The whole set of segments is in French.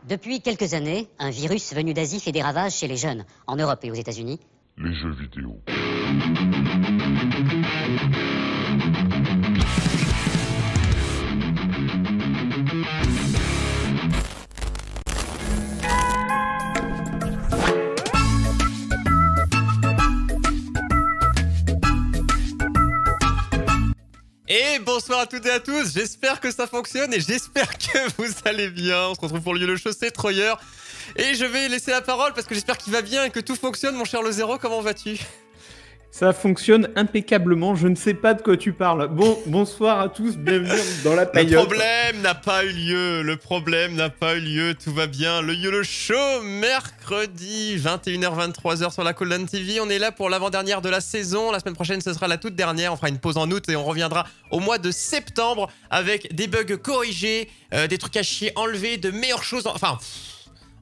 Depuis quelques années, un virus venu d'Asie fait des ravages chez les jeunes, en Europe et aux États-Unis. Les jeux vidéo. Et bonsoir à toutes et à tous, j'espère que ça fonctionne et j'espère que vous allez bien. On se retrouve pour le YOLO Show, c'est Troyer. Et je vais laisser la parole parce que j'espère qu'il va bien et que tout fonctionne, mon cher Le Zéro, comment vas-tu ? Ça fonctionne impeccablement, je ne sais pas de quoi tu parles. Bonsoir à tous, bienvenue dans la paillote. Le problème n'a pas eu lieu, tout va bien. Le YOLO Show, mercredi, 21h, 23h sur la Colonne TV. On est là pour l'avant-dernière de la saison. La semaine prochaine, ce sera la toute dernière. On fera une pause en août et on reviendra au mois de septembre avec des bugs corrigés, des trucs à chier enlevés, de meilleures choses. Enfin,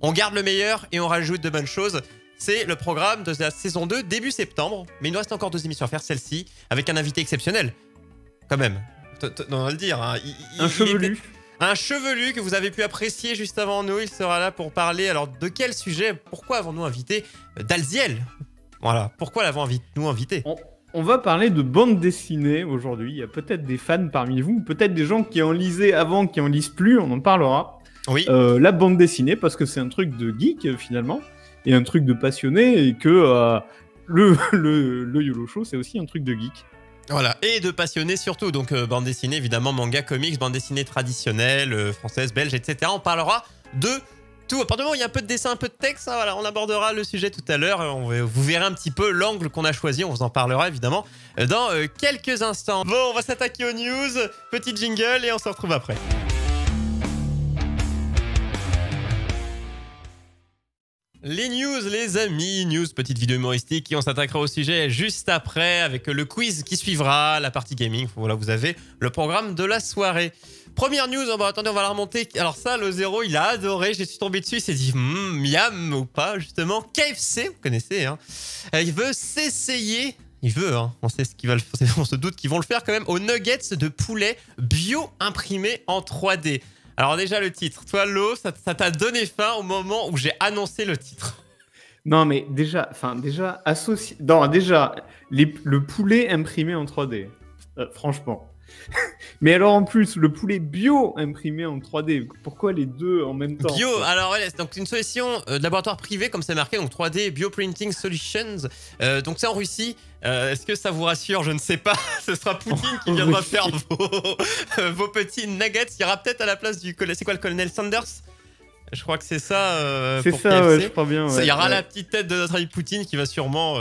on garde le meilleur et on rajoute de bonnes choses. C'est le programme de la saison 2, début septembre. Mais il nous reste encore 2 émissions à faire, celle-ci, avec un invité exceptionnel. Quand même. On va le dire. Hein. Un chevelu. Un chevelu que vous avez pu apprécier juste avant nous. Il sera là pour parler. Alors, de quel sujet? Pourquoi avons-nous invité Dalziel? Voilà. Pourquoi l'avons-nous invité? On va parler de bande dessinée aujourd'hui. Il y a peut-être des fans parmi vous, peut-être des gens qui en lisaient avant, qui en lisent plus. On en parlera. Oui. La bande dessinée, parce que c'est un truc de geek, finalement. Et un truc de passionné, et que le YOLO Show, c'est aussi un truc de geek. Voilà, et de passionné surtout. Donc, bande dessinée, évidemment, manga, comics, bande dessinée traditionnelle, française, belge, etc. On parlera de tout. À partir du moment où il y a un peu de dessin, un peu de texte, hein, voilà, on abordera le sujet tout à l'heure. Vous verrez un petit peu l'angle qu'on a choisi. On vous en parlera, évidemment, dans quelques instants. Bon, on va s'attaquer aux news. Petit jingle, et on se retrouve après. Les news, les amis, news, petite vidéo humoristique, et on s'attaquera au sujet juste après avec le quiz qui suivra, la partie gaming. Voilà, vous avez le programme de la soirée. Première news, attendez, on va la remonter. Alors ça, Le Zéro, il a adoré, je suis tombé dessus, il s'est dit miam ou pas, justement. KFC, vous connaissez, hein. Il veut s'essayer. Il veut, hein. On sait ce qu'il va le faire, on se doute qu'ils vont le faire quand même, aux nuggets de poulet bio imprimés en 3D. Alors déjà le titre, toi Lo, ça t'a donné faim au moment où j'ai annoncé le titre. Non mais déjà associé... Non, déjà, le poulet imprimé en 3D, franchement. Mais alors en plus, le poulet bio imprimé en 3D, pourquoi les deux en même temps? Bio, alors ouais, donc une solution de laboratoire privé comme c'est marqué, donc 3D Bioprinting Solutions, donc c'est en Russie. Est-ce que ça vous rassure? Je ne sais pas. Ce sera Poutine qui viendra faire vos petits nuggets. Il y aura peut-être à la place du... C'est quoi le colonel Sanders? Je crois que c'est ça. C'est ça, KFC. Ouais, je crois bien. Ouais, il y aura la petite tête de notre ami Poutine qui va sûrement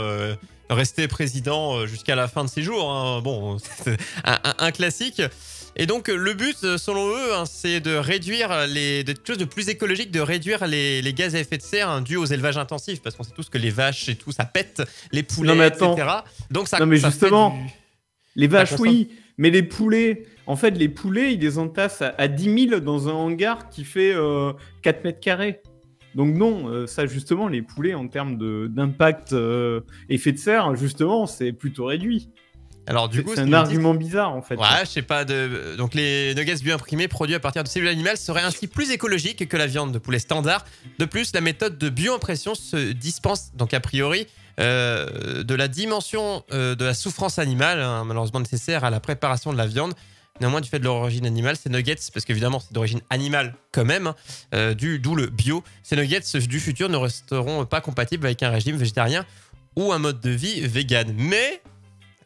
rester président jusqu'à la fin de ses jours. Hein. Bon, c'est un classique. Et donc, le but, selon eux, hein, c'est de réduire quelque chose de plus écologique, de réduire les gaz à effet de serre dus aux élevages intensifs. Parce qu'on sait tous que les vaches et tout, ça pète, les poulets, etc. Donc, ça, non, mais ça justement, les vaches, consomme. oui, mais les poulets, en fait, les poulets, ils les entassent à 10 000 dans un hangar qui fait 4 mètres carrés. Donc non, ça justement, les poulets, en termes d'impact effet de serre, justement, c'est plutôt réduit. Alors du coup, c'est un argument bizarre en fait. Ouais, je sais pas. Donc les nuggets bio-imprimés produits à partir de cellules animales seraient ainsi plus écologiques que la viande de poulet standard. De plus, la méthode de bio-impression se dispense donc a priori de la dimension de la souffrance animale, hein, malheureusement nécessaire à la préparation de la viande. Néanmoins, du fait de leur origine animale, ces nuggets, parce qu'évidemment c'est d'origine animale quand même, d'où le bio, ces nuggets du futur ne resteront pas compatibles avec un régime végétarien ou un mode de vie vegan. Mais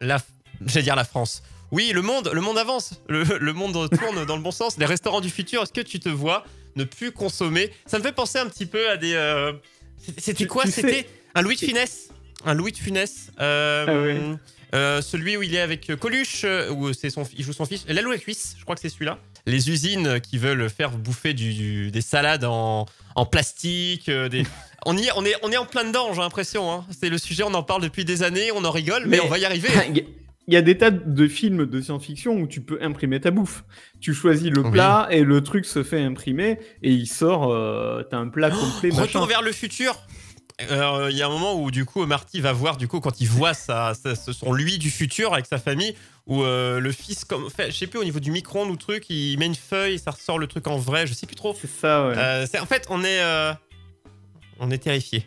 j'allais dire la France. Oui, le monde avance. Le monde tourne dans le bon sens. Les restaurants du futur, est-ce que tu te vois ne plus consommer? Ça me fait penser un petit peu à des... C'était quoi? C'était un Louis de Funès. Un Louis de Funès. Celui où il est avec Coluche, où il joue son fils. L'Alouette Suisse, je crois que c'est celui-là. Les usines qui veulent faire bouffer des salades en plastique. On est en plein dedans, j'ai l'impression. Hein. C'est le sujet, on en parle depuis des années, on en rigole, mais on va y arriver. Il y a des tas de films de science-fiction où tu peux imprimer ta bouffe. Tu choisis le plat et le truc se fait imprimer et il sort, t'as un plat complet. Retour vers le futur. Il y a un moment où du coup Marty va voir, du coup, quand il voit son lui du futur avec sa famille, où le fils, je sais plus, au niveau du micro-ondes ou truc, il met une feuille et ça ressort le truc en vrai, je sais plus trop. C'est ça, ouais. En fait, on est terrifiés.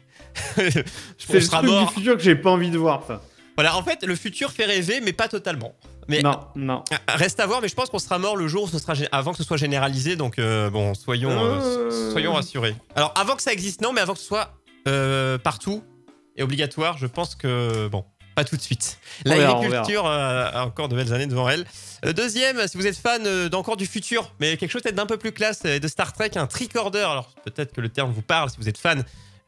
C'est le truc du futur que j'ai pas envie de voir, ça. Voilà, en fait, le futur fait rêver, mais pas totalement. Mais non. Reste à voir, mais je pense qu'on sera mort le jour où ce sera avant que ce soit généralisé, donc bon, soyons rassurés. Alors, avant que ça existe, non, mais avant que ce soit partout et obligatoire, je pense que, bon, pas tout de suite. L'agriculture a encore de belles années devant elle. Deuxième, si vous êtes fan d'encore du futur, mais quelque chose peut-être d'un peu plus classe, de Star Trek, un tricorder. Alors, peut-être que le terme vous parle si vous êtes fan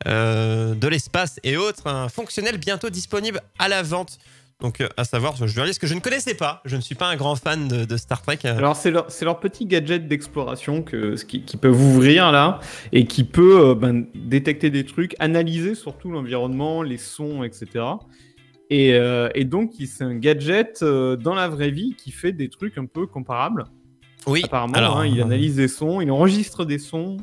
de l'espace et autres, un fonctionnel bientôt disponible à la vente. Donc, à savoir, je vais dire ce que je ne connaissais pas. Je ne suis pas un grand fan de Star Trek. Alors, c'est leur petit gadget d'exploration qui peuvent ouvrir là et qui peut détecter des trucs, analyser surtout l'environnement, les sons, etc. Et donc, c'est un gadget dans la vraie vie qui fait des trucs un peu comparables. Oui. Apparemment, alors, il analyse des sons, il enregistre des sons.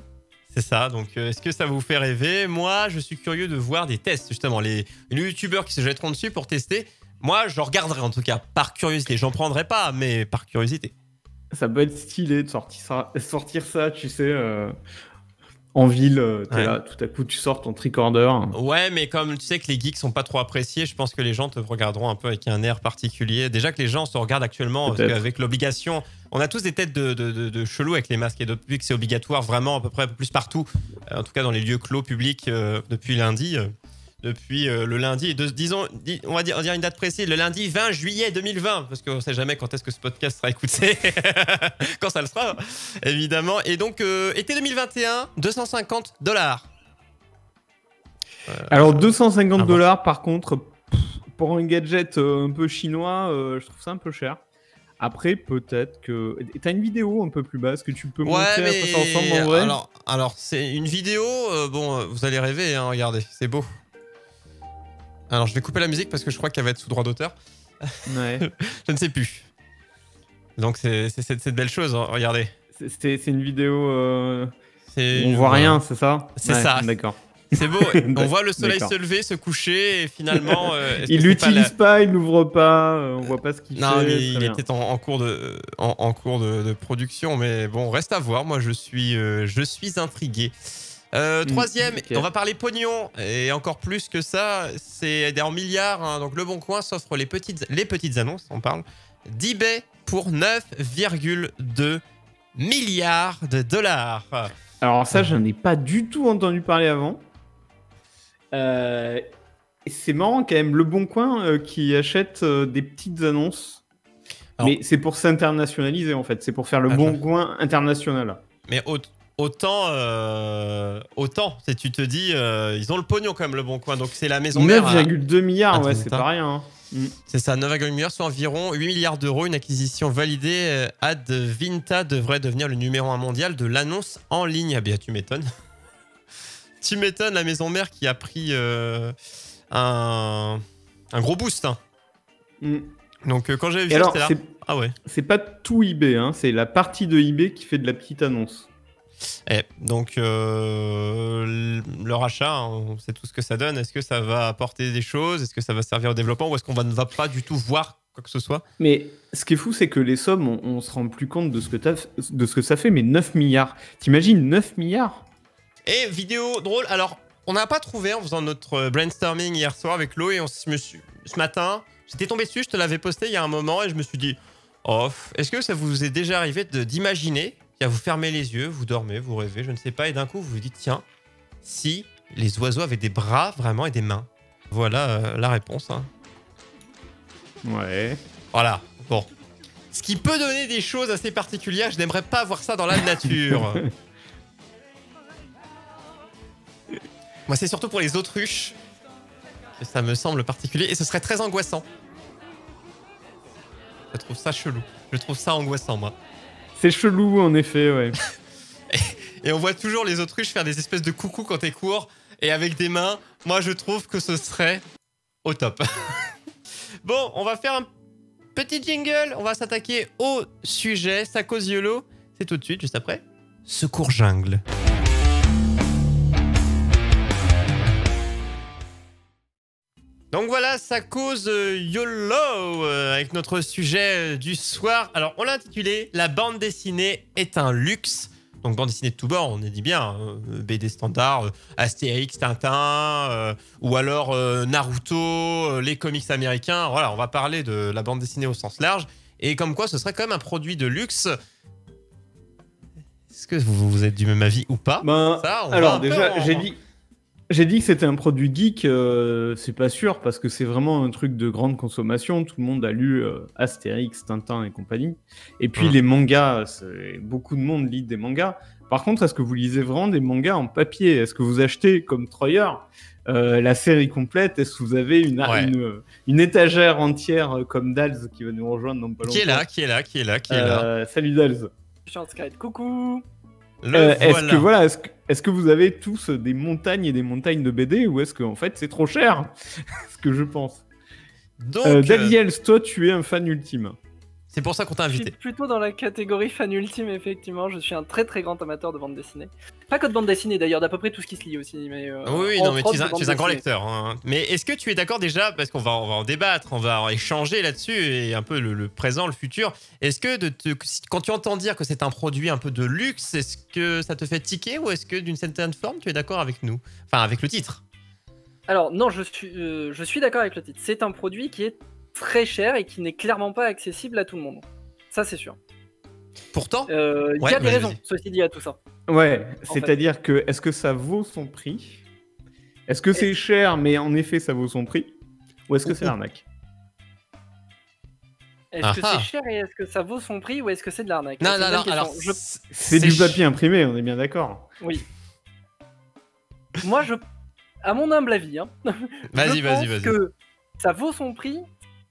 C'est ça, donc est-ce que ça vous fait rêver? Moi, je suis curieux de voir des tests, justement. Les youtubeurs qui se jetteront dessus pour tester. Moi, je regarderai en tout cas, par curiosité. J'en prendrai pas, mais par curiosité. Ça peut être stylé de sortir ça, tu sais, en ville. T'es là, tout à coup, tu sors ton tricorder. Ouais, mais comme tu sais que les geeks sont pas trop appréciés, je pense que les gens te regarderont un peu avec un air particulier. Déjà que les gens se regardent actuellement, parce qu'avec l'obligation, on a tous des têtes de chelous avec les masques. Et depuis que c'est obligatoire vraiment à peu près plus partout, en tout cas dans les lieux clos publics depuis lundi. Depuis le lundi, on va dire une date précise, le lundi 20 juillet 2020, parce qu'on ne sait jamais quand est-ce que ce podcast sera écouté, quand ça le sera, évidemment. Et donc, été 2021, $250. Alors, $250, par contre, pour un gadget un peu chinois, je trouve ça un peu cher. Après, peut-être que... T'as une vidéo un peu plus basse que tu peux montrer à quoi ça ressemble en vrai. Alors c'est une vidéo, vous allez rêver, hein, regardez, c'est beau. Alors, je vais couper la musique parce que je crois qu'elle va être sous droit d'auteur. Ouais. Je ne sais plus. Donc, c'est cette belle chose, hein, regardez. C'est une vidéo... On voit rien, c'est ça? C'est ça. D'accord. C'est beau. On voit le soleil se lever, se coucher, et finalement... il l'utilise pas, il l'ouvre pas, on voit pas ce qu'il fait. Non, mais il était en cours de production, mais bon, reste à voir. Moi, je suis intrigué. Troisième, on va parler pognon, et encore plus que ça, c'est en milliards, hein. Donc Le Bon Coin s'offre les petites annonces, on parle d'eBay pour 9,2 milliards de dollars. Alors ça, j'en ai pas du tout entendu parler avant. C'est marrant quand même, Le Bon Coin qui achète des petites annonces. Alors, mais c'est pour s'internationaliser en fait, c'est pour faire Le Bon Coin international. Mais autant, si tu te dis, ils ont le pognon quand même, Le Bon Coin, donc c'est la maison mère. 9,2 milliards, ouais, c'est pas rien. Hein. C'est ça, 9,2 milliards, soit environ 8 milliards d'euros. Une acquisition validée. Advinta devrait devenir le numéro 1 mondial de l'annonce en ligne. Ah bien, tu m'étonnes. Tu m'étonnes, la maison mère qui a pris un gros boost. Hein. Donc quand j'avais vu ça, c'était là. Ah ouais. C'est pas tout eBay, hein, c'est la partie de eBay qui fait de la petite annonce. Donc leur achat, hein, on sait tout ce que ça donne. Est-ce que ça va apporter des choses? Est-ce que ça va servir au développement? Ou est-ce qu'on ne va pas du tout voir quoi que ce soit? Mais ce qui est fou, c'est que les sommes, on se rend plus compte de ce que ça fait, mais 9 milliards. T'imagines 9 milliards? Et vidéo drôle, alors on n'a pas trouvé en faisant notre brainstorming hier soir avec Lo, et ce matin, j'étais tombé dessus, je te l'avais posté il y a un moment, et je me suis dit, est-ce que ça vous est déjà arrivé d'imaginer? Vous fermez les yeux, vous dormez, vous rêvez, je ne sais pas, et d'un coup vous vous dites, tiens, si les oiseaux avaient des bras vraiment et des mains. Voilà la réponse. Hein. Ouais. Voilà, bon. Ce qui peut donner des choses assez particulières, je n'aimerais pas voir ça dans la nature. Moi, c'est surtout pour les autruches que ça me semble particulier, et ce serait très angoissant. Je trouve ça chelou, je trouve ça angoissant, moi. C'est chelou, en effet, ouais. Et on voit toujours les autruches faire des espèces de coucou quand elles courent, et avec des mains. Moi, je trouve que ce serait au top. Bon, on va faire un petit jingle. On va s'attaquer au sujet. Ça cause YOLO. C'est tout de suite, juste après. Secours Jungle. Donc voilà, ça cause YOLO avec notre sujet du soir. Alors, on l'a intitulé « La bande dessinée est un luxe ». Donc, bande dessinée de tous bords, on est dit bien, BD standard, Astérix, Tintin, ou alors Naruto, les comics américains. Voilà, on va parler de la bande dessinée au sens large. Et comme quoi, ce serait quand même un produit de luxe. Est-ce que vous êtes du même avis ou pas? Alors déjà, j'ai dit que c'était un produit geek, c'est pas sûr, parce que c'est vraiment un truc de grande consommation. Tout le monde a lu Astérix, Tintin et compagnie. Et puis les mangas, beaucoup de monde lit des mangas. Par contre, est-ce que vous lisez vraiment des mangas en papier? Est-ce que vous achetez, comme Troyer, la série complète? Est-ce que vous avez une étagère entière comme Dals qui va nous rejoindre dans pas longtemps? Qui est là. Salut Dals. Je suis en Skype, coucou. Est-ce que vous avez tous des montagnes et des montagnes de BD ou est-ce que en fait c'est trop cher? Ce que je pense. Donc, Daniels, toi tu es un fan ultime. C'est pour ça qu'on t'a Je invité. suis plutôt dans la catégorie fan ultime, effectivement. Je suis un très très grand amateur de bande dessinée. Pas que de bande dessinée d'ailleurs, d'à peu près tout ce qui se lit aussi. Mais, oui, non, mais tu es un grand dessinée. lecteur. Hein. Mais est-ce que tu es d'accord déjà, parce qu'on va en débattre, on va en échanger là-dessus, et un peu le présent, le futur. Est-ce que quand tu entends dire que c'est un produit un peu de luxe, est-ce que ça te fait tiquer ou est-ce que d'une certaine forme tu es d'accord avec nous? Enfin, avec le titre. Alors non, je suis d'accord avec le titre. C'est un produit qui est très cher et qui n'est clairement pas accessible à tout le monde. Ça, c'est sûr. Pourtant, Il y a des raisons, ceci dit, à tout ça. Ouais, c'est-à-dire que est-ce que ça vaut son prix? Est-ce que c'est cher, mais en effet ça vaut son prix? Ou est-ce que c'est l'arnaque? Est-ce que c'est cher et est-ce que ça vaut son prix ou est-ce que c'est de l'arnaque? Non, alors... C'est du papier imprimé, on est bien d'accord. Oui. Moi, à mon humble avis, hein, vas-y. que ça vaut son prix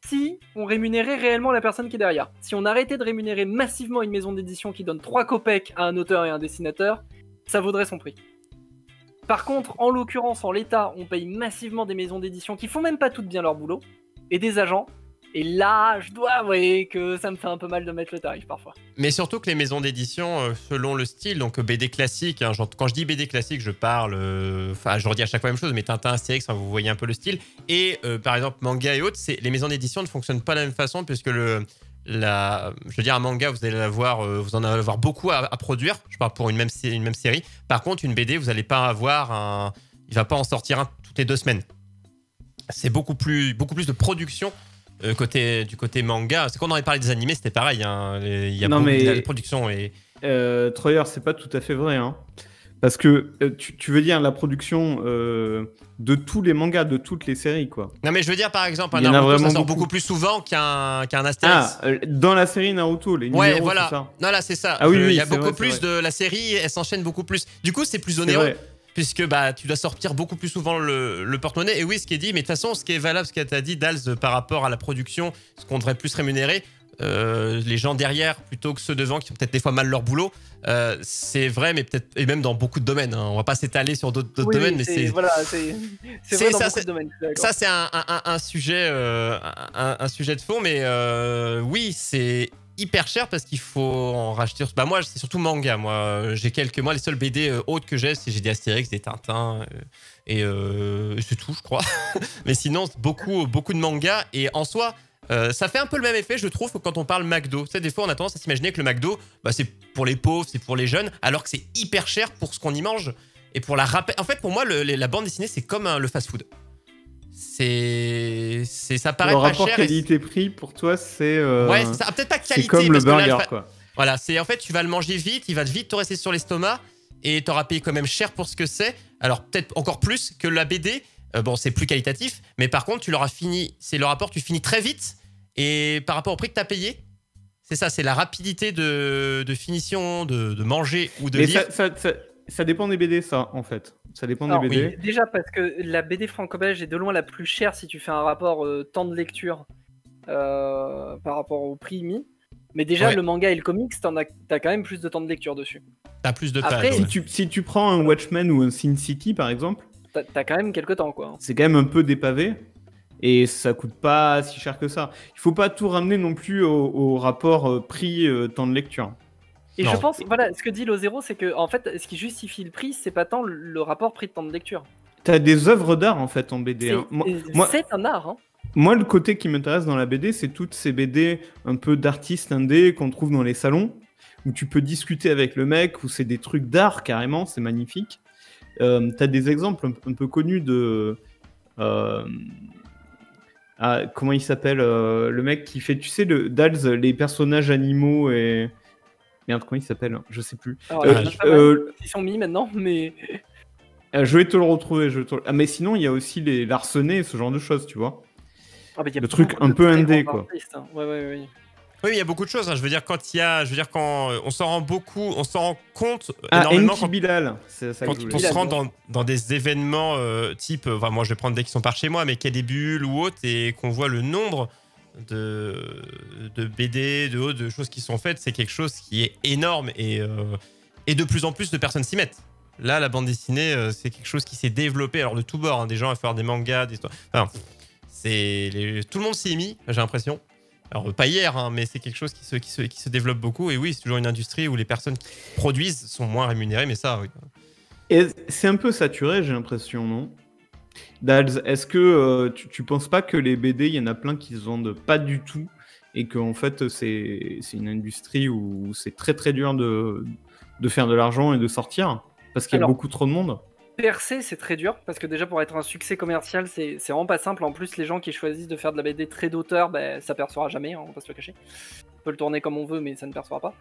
si on rémunérait réellement la personne qui est derrière. Si on arrêtait de rémunérer massivement une maison d'édition qui donne 3 copecs à un auteur et un dessinateur, ça vaudrait son prix. Par contre, en l'occurrence, en l'état, on paye massivement des maisons d'édition qui font même pas toutes bien leur boulot, et des agents. Et là, je dois avouer que ça me fait un peu mal de mettre le tarif parfois. Mais surtout que les maisons d'édition, selon le style, donc BD classique, hein, quand je dis BD classique, je parle, je redis à chaque fois la même chose, mais Tintin, Astérix, vous voyez un peu le style. Et par exemple, manga et autres, les maisons d'édition ne fonctionnent pas de la même façon, puisque je veux dire, un manga, vous allez vous en avoir beaucoup à produire, je parle pour une même série. Par contre, une BD, vous n'allez pas avoir il va pas en sortir un toutes les 2 semaines. C'est beaucoup plus de production. Du côté manga, c'est qu'on aurait parlé des animés, c'était pareil. Hein. Il y a beaucoup de production. Troyer, c'est pas tout à fait vrai. Hein. Parce que tu veux dire la production de tous les mangas, de toutes les séries, quoi. Non, mais je veux dire, par exemple, un Naruto, ça sort beaucoup plus souvent qu'un Astérix. Dans la série Naruto, les numéros, ouais, voilà. c'est ça. Non, là, c'est ça. Ah oui, il y a beaucoup plus de la série, elle s'enchaîne beaucoup plus. Du coup, c'est plus onéreux. Puisque tu dois sortir beaucoup plus souvent le porte-monnaie. Et oui, ce qui est dit, mais de toute façon, ce qui est valable, ce que tu as dit, Dals, par rapport à la production, ce qu'on devrait plus rémunérer, les gens derrière plutôt que ceux devant qui font peut-être des fois mal leur boulot, c'est vrai, mais peut-être, et même dans beaucoup de domaines. Hein. On va pas s'étaler sur d'autres domaines, mais c'est vrai dans beaucoup de domaines. Ça, c'est un sujet de fond, mais oui, c'est hyper cher parce qu'il faut en racheter. Moi, c'est surtout manga. Moi, les seuls BD autres que j'ai des Astérix, des Tintins et c'est tout, je crois. Mais sinon, beaucoup de mangas. Et en soi, ça fait un peu le même effet, je trouve, que quand on parle McDo. Tu sais, des fois, on a tendance à s'imaginer que le McDo, c'est pour les pauvres, c'est pour les jeunes, alors que c'est hyper cher pour ce qu'on y mange. Et pour en fait, pour moi, la bande dessinée, c'est comme le fast-food. Ça paraît pas cher. Le rapport qualité-prix pour toi, c'est ouais, c'est ça. Peut-être pas qualité, c'est comme le burger, quoi. Voilà, en fait, tu vas le manger vite, il va vite te rester sur l'estomac et t'auras payé quand même cher pour ce que c'est. Alors peut-être encore plus que la BD. C'est plus qualitatif, mais par contre, c'est le rapport, tu finis très vite et par rapport au prix que t'as payé, c'est ça, c'est la rapidité de finition, de manger ou de lire. Ça dépend des BD, ça, en fait. Ça dépend des BD. Oui. Déjà parce que la BD franco-belge est de loin la plus chère si tu fais un rapport temps de lecture par rapport au prix mis. Mais déjà, le manga et le comics, t'as quand même plus de temps de lecture dessus. T'as plus de pages. Si tu prends un Watchmen ou un Sin City, par exemple, t'as quand même quelques temps, quoi. C'est quand même un peu dépavé. Et ça coûte pas si cher que ça. Il faut pas tout ramener non plus au rapport prix-temps de lecture. Et je pense, voilà, ce que dit Lozero, c'est que en fait, ce qui justifie le prix, c'est pas tant le rapport prix de temps de lecture. t'as des œuvres d'art en fait en BD. Hein. C'est un art. Hein. Moi, le côté qui m'intéresse dans la BD, c'est toutes ces BD un peu d'artistes indés qu'on trouve dans les salons, où tu peux discuter avec le mec, où c'est des trucs d'art carrément, c'est magnifique. T'as des exemples un peu connus de... comment il s'appelle le mec qui fait, tu sais, Dals, les personnages animaux et... Merde, comment il s'appelle? Je sais plus. Alors, ils sont mis maintenant, mais... je vais te le retrouver. Ah, mais sinon, il y a aussi les larcenés, ce genre de choses, tu vois. Ah, bah, le truc un peu indé, quoi. Hein. Ouais. Oui, il y a beaucoup de choses. Hein. Je veux dire, quand on s'en rend compte énormément. Enki Bilal, c'est ça quand que je voulais. on se rend dans des événements type, enfin, moi je vais prendre des qui sont par chez moi, mais qu'il y a des bulles ou autres, et qu'on voit le nombre de BD, de choses qui sont faites, c'est quelque chose qui est énorme et de plus en plus de personnes s'y mettent. Là, la bande dessinée, c'est quelque chose qui s'est développé, alors de tous bords, hein, des gens à faire des mangas, des histoires. Enfin, tout le monde s'y est mis, j'ai l'impression. Alors, pas hier, hein, mais c'est quelque chose qui se développe beaucoup. Et oui, c'est toujours une industrie où les personnes qui produisent sont moins rémunérées, mais ça, oui. Et c'est un peu saturé, j'ai l'impression, non? Dals, est-ce que tu penses pas que les BD, il y en a plein qui se vendent pas du tout et qu'en fait, c'est une industrie où c'est très très dur de faire de l'argent et de sortir parce qu'il y a beaucoup trop de monde? Percer, c'est très dur parce que déjà pour être un succès commercial, c'est vraiment pas simple. En plus, les gens qui choisissent de faire de la BD très d'auteur, ça percera jamais, hein, on va pas se le cacher. On peut le tourner comme on veut, mais ça ne percera pas.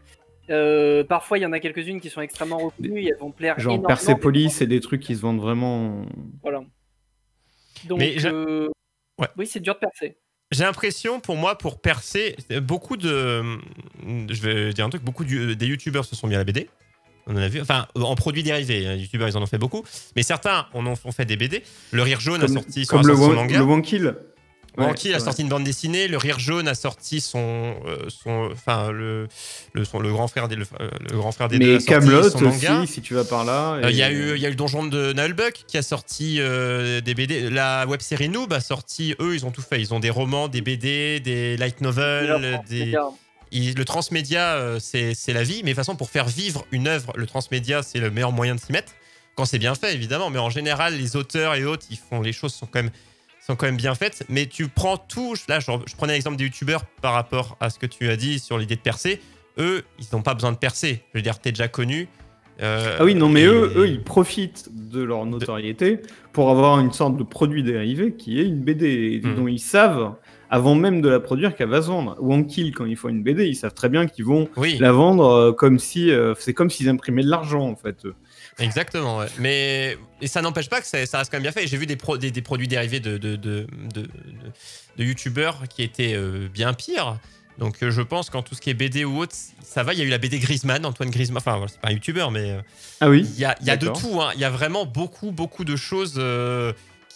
Parfois, il y en a quelques-unes qui sont extrêmement reconnues et elles vont plaire genre énormément. Persepolis, c'est des trucs qui se vendent vraiment. Voilà. Donc, oui, c'est dur de percer. J'ai l'impression, pour moi, pour percer, beaucoup de... Je vais dire un truc, des youtubeurs se sont mis à la BD. On en a vu, enfin, en produits dérivés. Les youtubeurs, ils en ont fait beaucoup. Mais certains ont fait des BD. Le Rire Jaune a sorti son manga. Le Wankill. Wankill a sorti une bande dessinée. Le Rire Jaune a sorti le grand frère des deux a sorti Kaamelott son manga. aussi, si tu vas par là. Il y a eu le Donjon de Nullbuck qui a sorti des BD. La web-série Noob a sorti, eux, ils ont tout fait. Ils ont des romans, des BD, des light novels, le transmédia, c'est la vie, mais de toute façon, pour faire vivre une œuvre, le transmédia, c'est le meilleur moyen de s'y mettre. Quand c'est bien fait, évidemment, mais en général, les auteurs et autres, les choses sont quand même bien faites. Mais tu prends tout. Là, je prenais l'exemple des youtubeurs par rapport à ce que tu as dit sur l'idée de percer. Eux, ils n'ont pas besoin de percer. Je veux dire, t'es déjà connu. Ah oui, non, mais eux, ils profitent de leur notoriété pour avoir une sorte de produit dérivé qui est une BD dont ils savent, avant même de la produire, qu'elle va se vendre. Wankill, quand ils font une BD, ils savent très bien qu'ils vont la vendre comme si... c'est comme s'ils imprimaient de l'argent, en fait. Exactement, ouais. Et ça n'empêche pas que ça reste quand même bien fait. J'ai vu des produits dérivés de youtubeurs qui étaient bien pires. Donc je pense qu'en tout ce qui est BD ou autre, ça va. Il y a eu la BD Griezmann, Antoine Griezmann. Enfin, c'est pas un youtubeur, mais ah oui. Il y a de tout. Hein. Il y a vraiment beaucoup de choses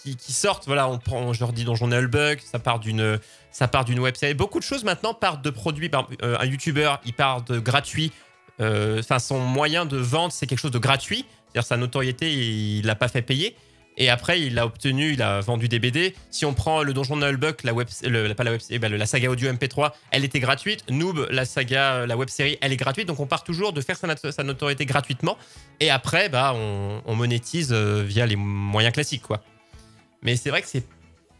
qui sortent. Voilà, je leur dis Donjon Nullbuck, ça part d'une web série. Beaucoup de choses maintenant partent de produits. Un youtubeur, il part de gratuit. Son moyen de vente, c'est quelque chose de gratuit. C'est-à-dire sa notoriété, il l'a pas fait payer. Et après, il a vendu des BD. Si on prend le Donjon Nullbuck, la saga audio MP3, elle était gratuite. Noob, la web série, elle est gratuite. Donc on part toujours de faire sa notoriété gratuitement. Et après, on monétise via les moyens classiques, quoi. Mais c'est vrai que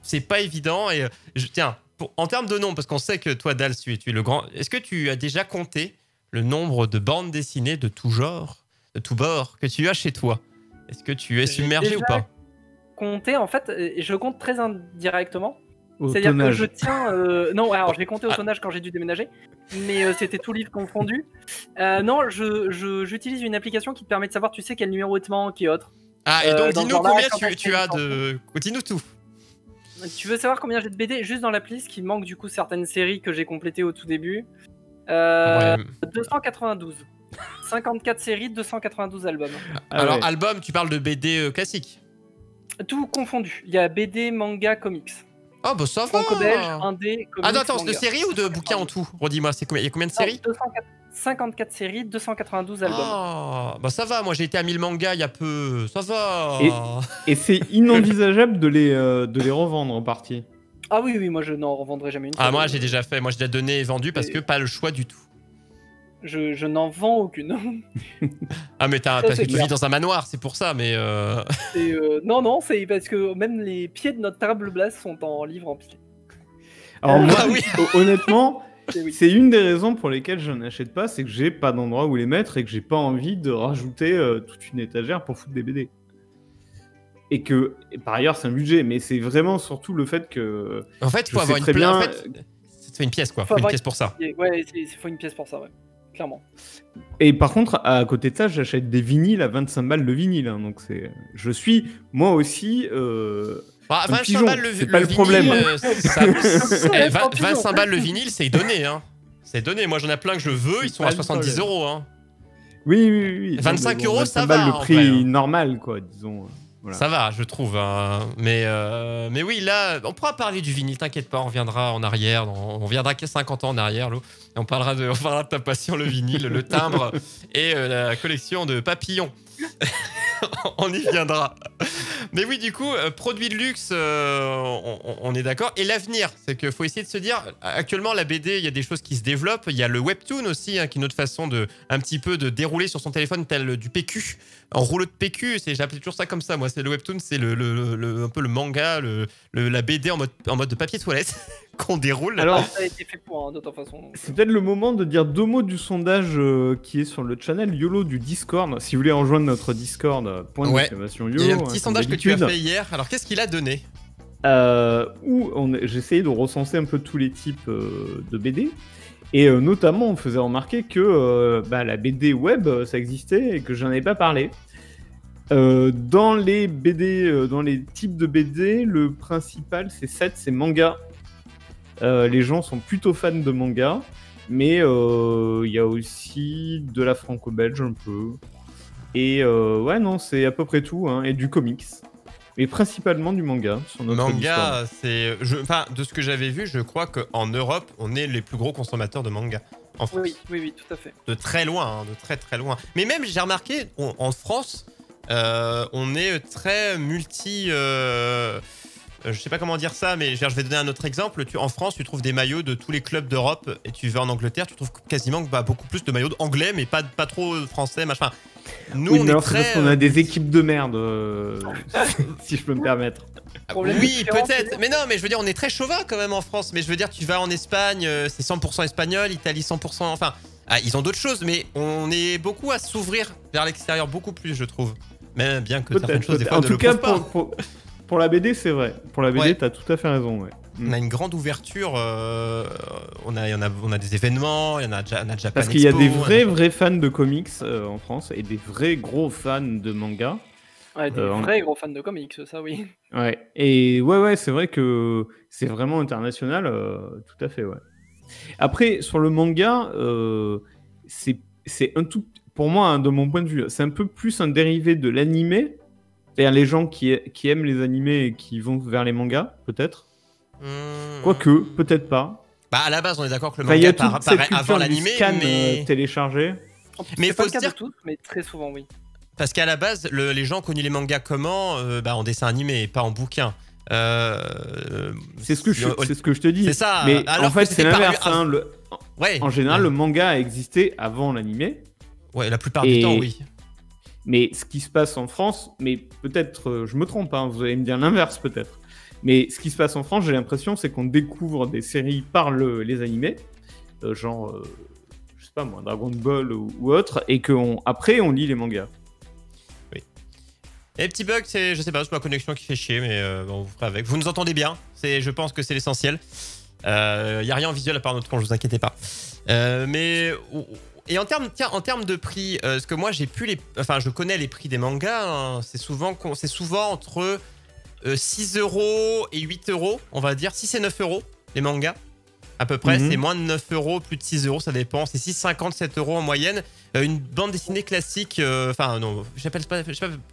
c'est pas évident. Et en termes de nombre, parce qu'on sait que toi, Dals, tu es le grand. Est-ce que tu as déjà compté le nombre de bandes dessinées de tout genre, de tout bord, que tu as chez toi? Est-ce que tu es submergé ou pas? Compter, en fait, je compte très indirectement. C'est-à-dire que je tiens... non, alors je l'ai compté au tonnage quand j'ai dû déménager, mais c'était tout livre confondu. Non, j'utilise une application qui te permet de savoir, tu sais, quel numéro il te manque et autres. Ah, et donc dis-nous combien tu as de... Dis-nous tout. Tu veux savoir combien j'ai de BD? Juste dans l'appli, ce qui manque du coup certaines séries que j'ai complétées au tout début. 292. 54 séries, 292 albums. Alors, album, tu parles de BD classique? Tout confondu. Il y a BD, manga, comics. Oh, bah ça va. Franco-belge, indé, comics. Attends, manga. De séries ou de bouquins en tout? Redis-moi, il y a combien de séries? 54 séries, 292 albums. Ah, bah ça va. Moi, j'ai été à 1000 mangas il y a peu. Ça va. Et c'est inenvisageable de les revendre en partie. Ah oui, moi je n'en revendrai jamais une. Ah, moi j'ai déjà fait. Moi j'ai déjà donné et vendu parce que pas le choix du tout. Je n'en vends aucune. Ah, mais Ça, parce c'est que tu clair. vis dans un manoir, c'est pour ça, mais. Non, c'est parce que même les pieds de notre table basse sont en livre empilé. Alors moi, Ah oui. honnêtement, Et oui. c'est une des raisons pour lesquelles je n'achète pas, c'est que j'ai pas d'endroit où les mettre et que j'ai pas envie de rajouter toute une étagère pour foutre des BD. Et que, et par ailleurs, c'est un budget, mais c'est vraiment surtout le fait que En fait, il je faut sais avoir une très place. bien- En fait, ça te fait une pièce, quoi. Faut Faut une avoir pièce pour ça. Ouais, il faut une pièce pour ça, ouais. Clairement. Et par contre, à côté de ça, j'achète des vinyles à 25 balles le vinyle. Hein, donc je suis moi aussi. Bah, un 25 pigeon, balles c'est pas le vinyle, problème. Eh, Ouais, c'est un pigeon. 25 balles le vinyle, c'est donné, hein. C'est donné. Moi, j'en ai plein que je veux, ils sont pas à le 70 problème. euros, hein. Oui. 25 mais euros, 25 ça balles, va, le en prix vrai, hein. normal, quoi, disons. Voilà. Ça va, je trouve. Hein. Mais oui, là, on pourra parler du vinyle, t'inquiète pas, on reviendra en arrière. On reviendra 50 ans en arrière, Lou. Et on parlera de ta passion, le vinyle, le timbre et la collection de papillons. On y viendra. Mais oui, du coup, produit de luxe, on est d'accord. Et l'avenir, c'est qu'il faut essayer de se dire, actuellement, la BD, il y a des choses qui se développent. Il y a le webtoon aussi, hein, qui est une autre façon de, un petit peu de dérouler sur son téléphone, tel du PQ. En rouleau de PQ, j'appelais toujours ça comme ça. Moi, c'est le webtoon, c'est un peu le manga, la BD en mode de papier toilette qu'on déroule. Alors, Ça a été fait pour, hein, de toute façon. donc, c'est peut-être le moment de dire 2 mots du sondage qui est sur le channel YOLO du Discord. Si vous voulez rejoindre notre Discord, point Ouais. d'exclamation Il y a YOLO. un petit hein, comme sondage que tu as d'habitude. fait hier. Alors, qu'est-ce qu'il a donné? Où j'ai essayé de recenser un peu tous les types de BD. Et notamment, on faisait remarquer que la BD web, ça existait et que j'en avais pas parlé. Dans les BD, dans les types de BD, le principal, c'est manga. Les gens sont plutôt fans de manga, mais il y a aussi de la franco-belge un peu. Et ouais, non, c'est à peu près tout, hein, et du comics. Mais principalement du manga sur notre Discord. Manga, de ce que j'avais vu, je crois qu'en Europe, on est les plus gros consommateurs de manga. En France. Oui, tout à fait. De très loin, hein, de très très loin. Mais même, j'ai remarqué, en France, on est très multi... je sais pas comment dire ça, mais je vais donner un autre exemple. En France, tu trouves des maillots de tous les clubs d'Europe, et tu vas en Angleterre, tu trouves quasiment beaucoup plus de maillots anglais, mais pas trop français, machin. Nous, Oui, on mais est alors c'est très... parce qu'on a des équipes de merde, si je peux me permettre. Problème Oui, différent, peut-être. Mais non, mais je veux dire, on est très chauvin quand même en France. Mais je veux dire, tu vas en Espagne, c'est 100% espagnol, Italie 100%. Enfin, ils ont d'autres choses, mais on est beaucoup à s'ouvrir vers l'extérieur, beaucoup plus, je trouve. Même bien que certaines choses, des fois, En ne tout le cas, prouvent pas. pour la BD, c'est vrai. Pour la BD, Ouais. t'as tout à fait raison, ouais. On a une grande ouverture. On a des événements, on a Japan Parce qu'il y a Expo, des on vrais fans de comics en France et des vrais gros fans de manga. Ouais, des vrais gros fans de comics, ça oui. Ouais. Et ouais, c'est vrai que c'est vraiment international, tout à fait, ouais. Après, sur le manga, c'est un tout. Pour moi, hein, de mon point de vue, c'est un peu plus un dérivé de l'animé. C'est-à-dire les gens qui aiment les animés et qui vont vers les mangas, peut-être. Quoique, peut-être pas. Bah, à la base, on est d'accord que le Enfin, il y a manga toute cette paraît avant culture du l'animé, scan mais... téléchargé. Mais C'est faut pas le se cas dire- de tous, mais très souvent oui. Parce qu'à la base, les gens ont connu les mangas comment en dessin animé, pas en bouquin. C'est ce que je te dis. C'est ça. Mais alors en que fait, c'est c'était paru l'inverse. Hein, Ouais. en général, ouais. le manga a existé avant l'animé. Ouais, la plupart du temps, oui. Mais ce qui se passe en France, mais peut-être je me trompe, hein, vous allez me dire l'inverse peut-être. Mais ce qui se passe en France, j'ai l'impression, c'est qu'on découvre des séries par les animés, genre, je sais pas moi, Dragon Ball ou autre, et qu'après on lit les mangas. Et petit bug, je sais pas, c'est ma connexion qui fait chier, mais bon, vous ferez avec. Vous nous entendez bien, je pense que c'est l'essentiel. Y a rien en visuel à part notre compte, vous inquiétez pas. Et en termes de prix, parce que moi je connais les prix des mangas, hein, c'est souvent entre 6 € et 8 €, on va dire 6 et 9 € les mangas. À peu près, c'est moins de 9 €, plus de 6 €, ça dépend. C'est 6,50, 7 € en moyenne. Une bande dessinée classique, non, je sais pas si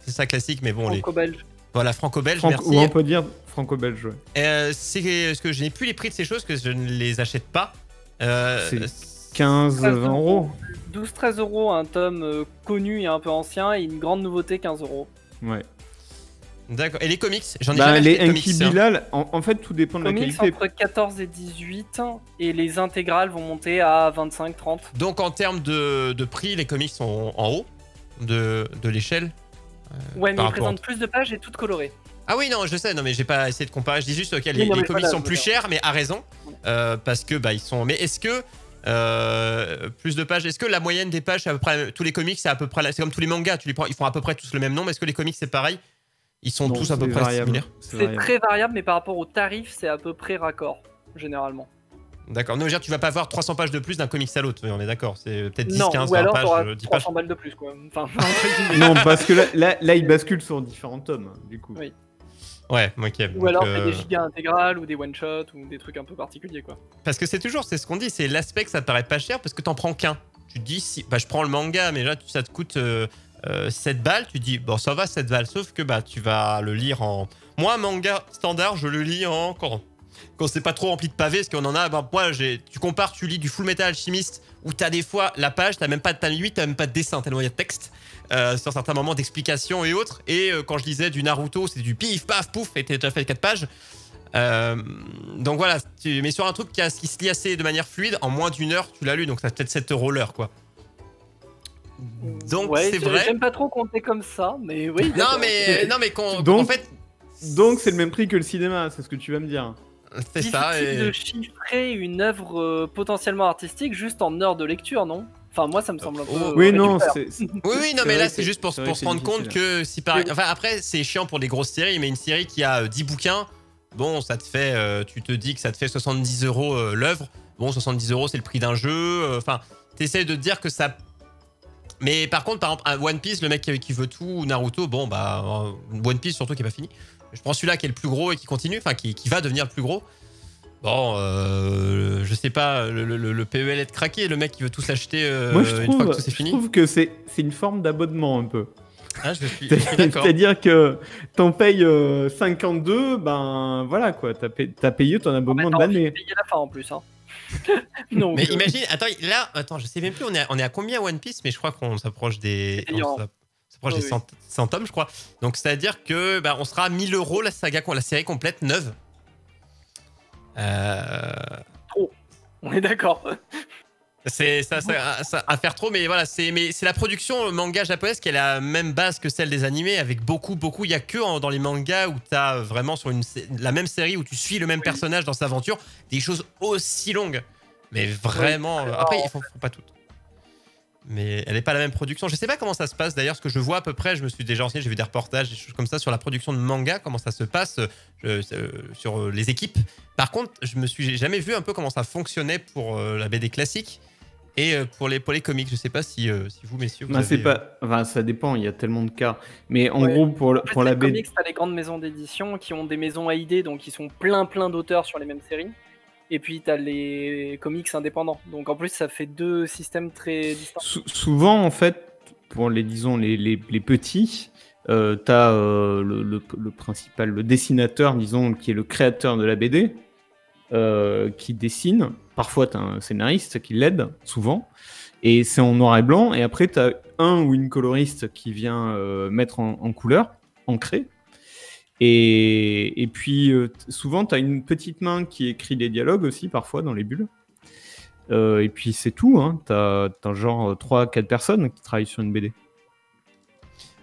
c'est ça classique, mais bon, Franco-belge. voilà, franco-belge, Ou merci. on peut dire franco-belge, ouais. C'est ce que je n'ai plus les prix de ces choses, que je ne les achète pas. C'est 15-20 euros. 12-13 € un tome connu et un peu ancien, et une grande nouveauté 15 €. Ouais. D'accord. Et les comics, j'en ai Bah, jamais les acheté de comics. Enki Bilal, en fait, tout dépend de la Comics qualité. entre 14 et 18, et les intégrales vont monter à 25-30. Donc en termes de prix, les comics sont en haut de l'échelle. Ouais, mais par ils rapport présentent plus de pages et toutes colorées. Ah oui, non, je sais, non, mais j'ai pas essayé de comparer. Je dis juste que Oui, les non, mais comics voilà, sont je plus veux dire. chers, mais à raison. Parce que bah, ils sont. Mais est-ce que plus de pages, est-ce que la moyenne des pages, c'est à peu près tous les comics, c'est à peu près, c'est comme tous les mangas, tu les prends, ils font à peu près tous le même nombre. Est-ce que les comics c'est pareil? Ils sont Non, tous à peu c'est près variable. similaires. C'est très variable, mais par rapport au tarif, c'est à peu près raccord, généralement. D'accord. Non, je veux dire, tu vas pas avoir 300 pages de plus d'un comics à l'autre. On est d'accord. C'est peut-être 10, Non, 15, ou 20 alors pages, t'auras 10 pages. 300 balles de plus, quoi. Enfin, entre guillemets. Non, parce que là, il bascule sur différents tomes, du coup. Oui. Ouais, ok. Ou Donc, alors c'est des gigas intégrales, ou des one-shots, ou des trucs un peu particuliers, quoi. Parce que c'est ce qu'on dit, c'est l'aspect que ça te paraît pas cher parce que t'en prends qu'un. Tu te dis, si, bah, je prends le manga, mais là, ça te coûte 7 balles. Tu te dis, bon, ça va, 7 balles. Sauf que bah, tu vas le lire en. Moi, un manga standard, je le lis en. Quand c'est pas trop rempli de pavés, parce qu'on en a. Bah, moi, tu compares, tu lis du Full Metal Alchemist où t'as des fois la page, t'as même pas de dessin, tellement il y a de texte. Sur certains moments d'explication et autres. Et quand je lisais du Naruto, c'était du pif, paf, pouf, et t'as déjà fait 4 pages. Donc voilà, mais sur un truc qui se lit assez de manière fluide, en moins d'une heure, tu l'as lu, donc ça peut-être 7 € l'heure, quoi. Donc ouais, c'est vrai. J'aime pas trop compter comme ça, mais oui. Non mais Donc- en fait, Donc, c'est le même prix que le cinéma, c'est ce que tu vas me dire. c'est ça. Difficile Et... de chiffrer une œuvre potentiellement artistique juste en heures de lecture, non? Enfin, moi, ça me semble un peu. Oui, non, récupère. c'est. Oui, non, C'est mais vrai là, que c'est juste pour c'est vrai se que rendre c'est compte difficile. que si par. Enfin, après, c'est chiant pour des grosses séries, mais une série qui a 10 bouquins, bon, ça te fait. Tu te dis que ça te fait 70 € l'œuvre. Bon, 70 €, c'est le prix d'un jeu. Enfin, t'essayes de te dire que ça. Mais par contre, par exemple, un One Piece, le mec qui veut tout, ou Naruto, bon, bah, One Piece surtout qui est pas fini. Je prends celui-là qui est le plus gros et qui continue, enfin, qui va devenir le plus gros. Bon, je sais pas, le PEL est craqué, le mec qui veut tous l'acheter Moi, je une fois que tout c'est je fini. trouve que c'est une forme d'abonnement un peu. Ah, je suis d'accord. C'est-à-dire que t'en payes 52, ben voilà quoi, t'as payé ton abonnement de T'as envie de l'année. payer la fin en plus, hein. Donc, Mais imagine, attends, je sais même plus, on est à combien One Piece, mais je crois qu'on s'approche des. C'est payant. On s'approche Oui, des 100 tomes, je crois. Donc c'est-à-dire que bah, on sera à 1000 € la série complète neuve. on est d'accord. C'est ça à faire trop, mais voilà, c'est la production manga japonaise qui a la même base que celle des animés, avec beaucoup, il y a que dans les mangas où t'as vraiment sur la même série où tu suis le même personnage dans sa aventure, des choses aussi longues. Mais vraiment, Oui, après ils font pas toutes. Mais elle n'est pas la même production. Je sais pas comment ça se passe d'ailleurs, ce que je vois à peu près, je me suis déjà renseigné, j'ai vu des reportages, des choses comme ça sur la production de manga, comment ça se passe sur les équipes. Par contre, j'ai jamais vu un peu comment ça fonctionnait pour la BD classique. Et pour les comics, je sais pas si vous, messieurs, vous Ben, avez... c'est pas, enfin, ça dépend, il y a tellement de cas. Mais en Ouais. gros, pour En fait, la les BD, comics, t'as les grandes maisons d'édition qui ont des maisons AID, donc qui sont plein d'auteurs sur les mêmes séries. Et puis t'as les comics indépendants. Donc en plus, ça fait deux systèmes très distincts. souvent en fait, pour les disons les petits, t'as le principal, le dessinateur, disons, qui est le créateur de la BD, qui dessine. Parfois, t'as un scénariste qui l'aide, souvent. Et c'est en noir et blanc. Et après, t'as un ou une coloriste qui vient mettre en couleur, ancré. Et puis, souvent, tu as une petite main qui écrit les dialogues aussi, parfois, dans les bulles. Et puis, c'est tout. Hein. Tu as genre 3-4 personnes qui travaillent sur une BD.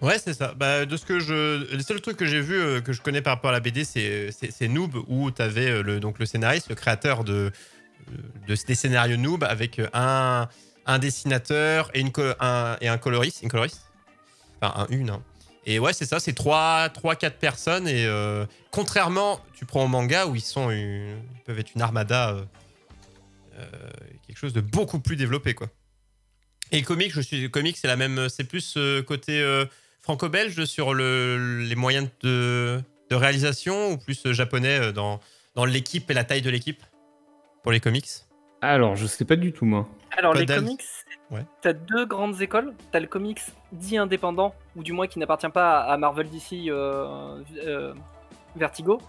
Ouais, c'est ça. Bah, le seul truc que j'ai vu, que je connais par rapport à la BD, c'est Noob, où tu avais donc le scénariste, le créateur des scénarios Noob, avec un dessinateur et un coloriste. Une coloriste. Enfin, une. Hein. Et ouais, c'est ça, c'est 3-4 personnes. Et contrairement, tu prends au manga où ils peuvent être une armada, quelque chose de beaucoup plus développé, quoi. Et le comic, c'est la même, c'est plus côté franco-belge sur les moyens de réalisation, ou plus japonais dans l'équipe et la taille de l'équipe pour les comics. Alors, je sais pas du tout, moi. Alors, Pas les d'Al- comics, Ouais. t'as deux grandes écoles. T'as le comics dit indépendant, ou du moins qui n'appartient pas à Marvel, DC, Vertigo.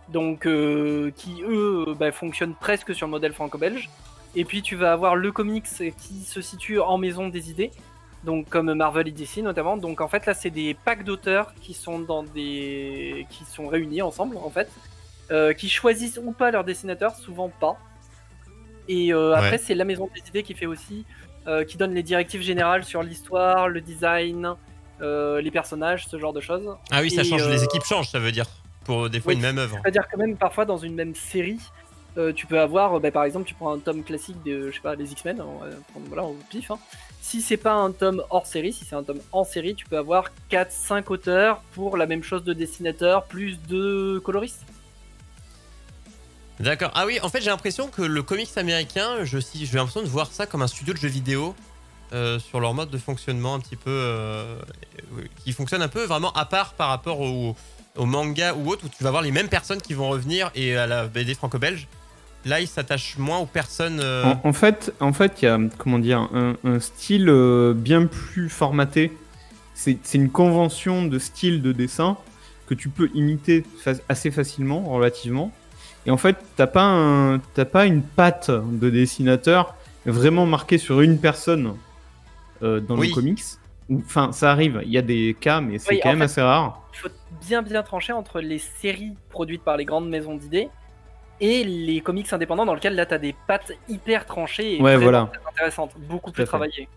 Donc, qui eux fonctionnent presque sur le modèle franco-belge. Et puis tu vas avoir le comics qui se situe en maison des idées, Donc comme Marvel et DC notamment. Donc en fait là c'est des packs d'auteurs qui sont réunis ensemble en fait, qui choisissent ou pas leur dessinateur, souvent pas. Et après c'est la maison des idées qui fait aussi, qui donne les directives générales sur l'histoire, le design, les personnages, ce genre de choses. Ah oui, ça change, les équipes changent, ça veut dire, pour des fois une même œuvre. C'est-à-dire que même parfois dans une même série, tu peux avoir, par exemple, tu prends un tome classique de, je sais pas, les X-Men, voilà, au pif. Hein. Si c'est pas un tome hors série, si c'est un tome en série, tu peux avoir 4-5 auteurs pour la même chose de dessinateur, plus de coloristes. D'accord. Ah oui, en fait, j'ai l'impression que le comics américain, j'ai l'impression de voir ça comme un studio de jeux vidéo, sur leur mode de fonctionnement un petit peu, qui fonctionne un peu vraiment à part par rapport au manga ou autre, où tu vas voir les mêmes personnes qui vont revenir, et à la BD franco-belge. Là, ils s'attachent moins aux personnes. En fait, il y a, comment dire, un style bien plus formaté. C'est une convention de style de dessin que tu peux imiter assez facilement, relativement. Et en fait, t'as pas une patte de dessinateur vraiment marquée sur une personne dans le comics. Enfin, ça arrive. Il y a des cas, mais c'est quand même assez rare. Il faut bien trancher entre les séries produites par les grandes maisons d'idées et les comics indépendants dans lesquels là t'as des pattes hyper tranchées et vraiment intéressantes, beaucoup plus travaillées.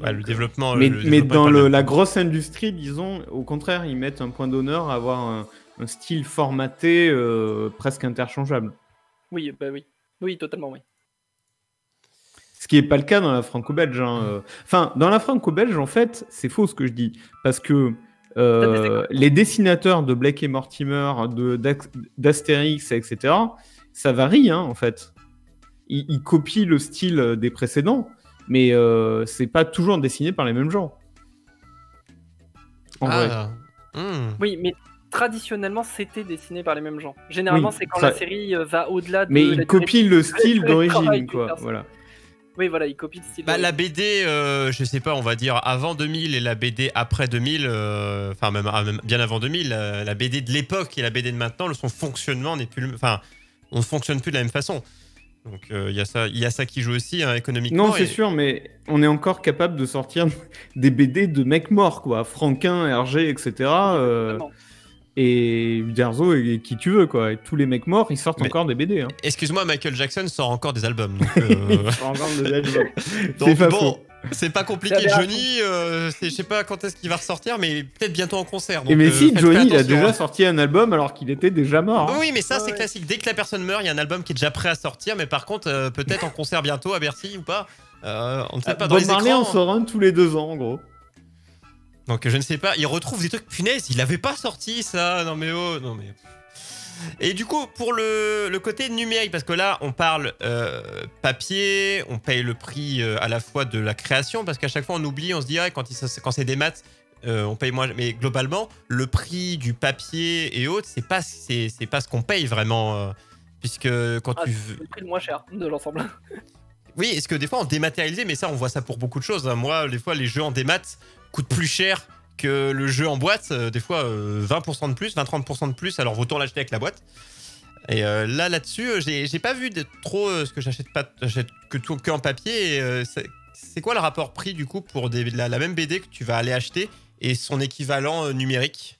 Ouais, le développement. Mais dans la grosse industrie, disons, au contraire, ils mettent un point d'honneur à avoir un style formaté presque interchangeable. Oui, oui, totalement, oui. Ce qui n'est pas le cas dans la franco-belge. Hein. Enfin, dans la franco-belge, en fait, c'est faux ce que je dis, parce que les dessinateurs de Blake et Mortimer, d'Astérix, etc., ça varie, hein, en fait. Ils copient le style des précédents, mais c'est pas toujours dessiné par les mêmes gens. En vrai. Oui, mais traditionnellement, c'était dessiné par les mêmes gens. Généralement, c'est quand la série va au-delà de... Mais ils copient le style d'origine, quoi. Voilà. Oui, voilà, il copie le style. La BD, je sais pas, on va dire avant 2000 et la BD après 2000, enfin même bien avant 2000, la BD de l'époque et la BD de maintenant, son fonctionnement n'est plus, enfin, on ne fonctionne plus de la même façon. Donc il y a ça qui joue aussi, hein, économiquement. Non, c'est sûr, mais on est encore capable de sortir des BD de mecs morts, quoi. Franquin, Hergé, etc. Et Uderzo et qui tu veux, quoi. Et tous les mecs morts, ils sortent encore des BD. Hein. Excuse-moi, Michael Jackson sort encore des albums. Donc, il sort encore des albums. C'est pas faux. C'est pas compliqué. Johnny, je sais pas quand est-ce qu'il va ressortir, mais peut-être bientôt en concert. Donc, mais si, Johnny, il a déjà sorti un album alors qu'il était déjà mort. Hein. Oui, mais ça, c'est classique. Dès que la personne meurt, il y a un album qui est déjà prêt à sortir, mais par contre, peut-être en concert bientôt à Bercy ou pas. On ne sait pas. Dans Bob les Marley écrans, en sort un tous les 2 ans, en gros. Donc je ne sais pas, il retrouve des trucs, punaise, il avait pas sorti ça, non mais oh, non mais... Et du coup, pour le côté numérique, parce que là, on parle papier, on paye le prix à la fois de la création, parce qu'à chaque fois, on oublie, on se dit, quand c'est des maths, on paye moins. Mais globalement, le prix du papier et autres, c'est pas ce qu'on paye vraiment, puisque quand tu veux... C'est le prix le moins cher de l'ensemble. Oui, est-ce que des fois, en dématérialisé, mais ça, on voit ça pour beaucoup de choses. Hein. Moi, des fois, les jeux en démat coûtent plus cher que le jeu en boîte, des fois 20% de plus, 20-30% de plus, alors autant l'acheter avec la boîte. Et là-dessus, j'ai pas vu trop ce que j'achète que en papier. Et, c'est quoi le rapport prix du coup pour la même BD que tu vas aller acheter et son équivalent numérique,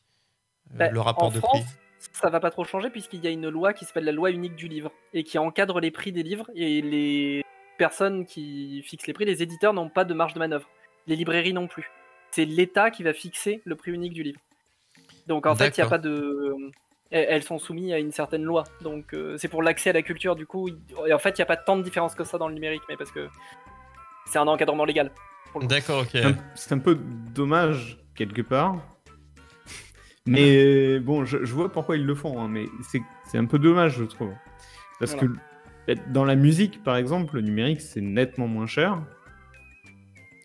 le rapport de France, prix? Ça va pas trop changer puisqu'il y a une loi qui s'appelle la loi unique du livre et qui encadre les prix des livres, et les personnes qui fixent les prix, les éditeurs n'ont pas de marge de manœuvre, les librairies non plus. C'est l'État qui va fixer le prix unique du livre. Donc en fait, il y a pas de... Elles sont soumises à une certaine loi. Donc c'est pour l'accès à la culture, du coup. Et en fait, il n'y a pas tant de différence que ça dans le numérique, mais parce que c'est un encadrement légal. D'accord, ok. C'est un peu dommage, quelque part. Mais bon, je vois pourquoi ils le font, hein, mais c'est un peu dommage, je trouve. Parce que dans la musique, par exemple, le numérique, c'est nettement moins cher.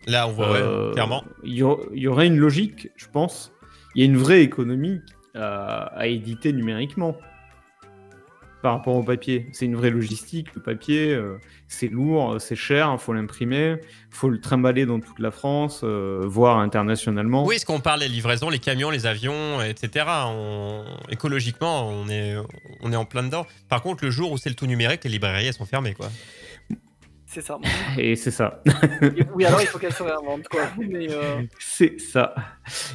Là, on voit, clairement. Il y aurait une logique, je pense. Il y a une vraie économie à éditer numériquement par rapport au papier. C'est une vraie logistique. Le papier, c'est lourd, c'est cher, il faut l'imprimer, il faut le trimballer dans toute la France, voire internationalement. Oui, est-ce qu'on parle des livraisons, les camions, les avions, etc. Écologiquement, on est en plein dedans. Par contre, le jour où c'est le tout numérique, les librairies, elles sont fermées, quoi. C'est ça. Et c'est ça. Oui, alors il faut qu'elle se réinvente, quoi. Mais C'est ça.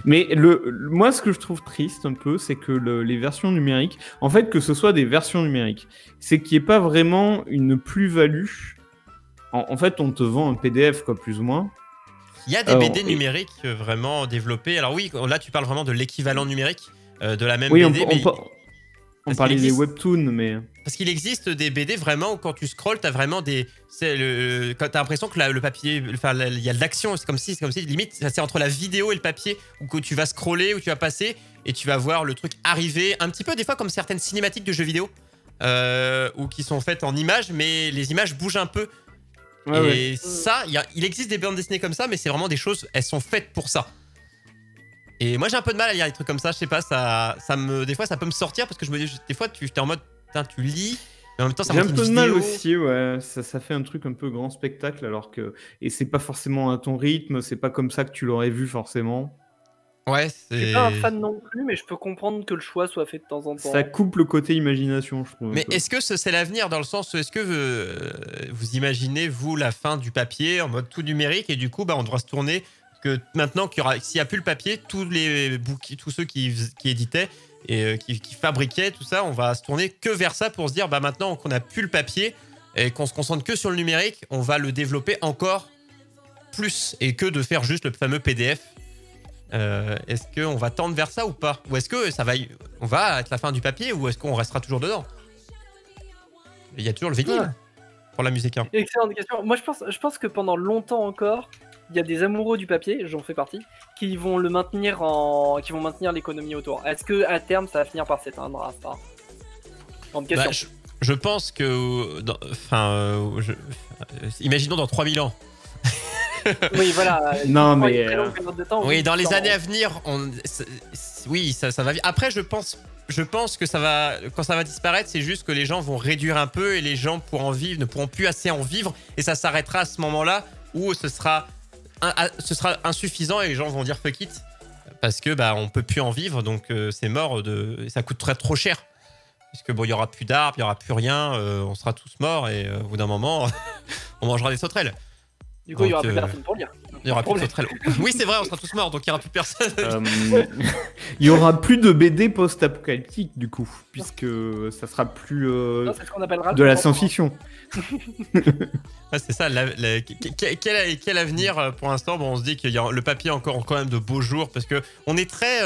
Mais moi, ce que je trouve triste un peu, c'est que les versions numériques, en fait, que ce soit des versions numériques, c'est qu'il n'y ait pas vraiment une plus-value. En fait, on te vend un PDF, quoi, plus ou moins. Il y a des BD numériques vraiment développés. Alors oui, là tu parles vraiment de l'équivalent numérique de la même Oui, BD. on parlait des webtoons, mais... Parce qu'il existe des BD vraiment où quand tu scrolls, t'as vraiment des... T'as l'impression que le papier... Enfin, il y a de l'action, c'est comme si limite, c'est entre la vidéo et le papier où que tu vas scroller, où tu vas passer et tu vas voir le truc arriver. Un petit peu des fois comme certaines cinématiques de jeux vidéo ou qui sont faites en images, mais les images bougent un peu. Et ça, il existe des bandes dessinées comme ça, mais c'est vraiment des choses, elles sont faites pour ça. Et moi j'ai un peu de mal à lire des trucs comme ça, je sais pas, des fois ça peut me sortir parce que je me dis, des fois t'es en mode, putain, tu lis, mais en même temps ça j'ai montre un peu une de mal vidéo. aussi, ouais, ça fait un truc un peu grand spectacle, alors que... Et c'est pas forcément à ton rythme, c'est pas comme ça que tu l'aurais vu forcément. Ouais, je suis pas un fan non plus, mais je peux comprendre que le choix soit fait de temps en temps. Ça coupe le côté imagination, je trouve. Mais est-ce que c'est l'avenir dans le sens, est-ce que vous imaginez, vous, la fin du papier en mode tout numérique et du coup, on devra se tourner que maintenant, s'il n'y a plus le papier, tous ceux qui éditaient et qui fabriquaient tout ça, on va se tourner que vers ça pour se dire, maintenant qu'on n'a plus le papier et qu'on se concentre que sur le numérique, on va le développer encore plus et que de faire juste le fameux PDF. Est-ce qu'on va tendre vers ça ou pas? Ou est-ce que on va être la fin du papier ou est-ce qu'on restera toujours dedans? Il y a toujours le vinyle pour la musique. Excellente question. Moi, je pense que pendant longtemps encore, il y a des amoureux du papier, j'en fais partie, qui vont le maintenir qui vont maintenir l'économie autour. Est-ce que à terme, ça va finir par s'éteindre? Grande question. Je pense que, imaginons dans 3000 ans. Oui, voilà. Non, mais oui, dans les années à venir, oui, ça va. Après, je pense que quand ça va disparaître, c'est juste que les gens vont réduire un peu et les gens ne pourront plus assez en vivre et ça s'arrêtera à ce moment-là où ce sera insuffisant et les gens vont dire fuck it parce que on peut plus en vivre, donc c'est mort, ça coûterait trop cher. Puisque il y aura plus d'arbres, il y aura plus rien, on sera tous morts et au bout d'un moment, on mangera des sauterelles. Du coup, il n'y aura plus personne pour lire. Il y aura plus de sauterelles. Oui, c'est vrai, on sera tous morts, donc il n'y aura plus personne. Il y aura plus de BD post-apocalyptique, du coup, puisque ça sera plus c'est ce qu'on appellera de la science-fiction. C'est ça. Quel avenir pour l'instant? On se dit que le papier a encore quand même de beaux jours parce que on est très.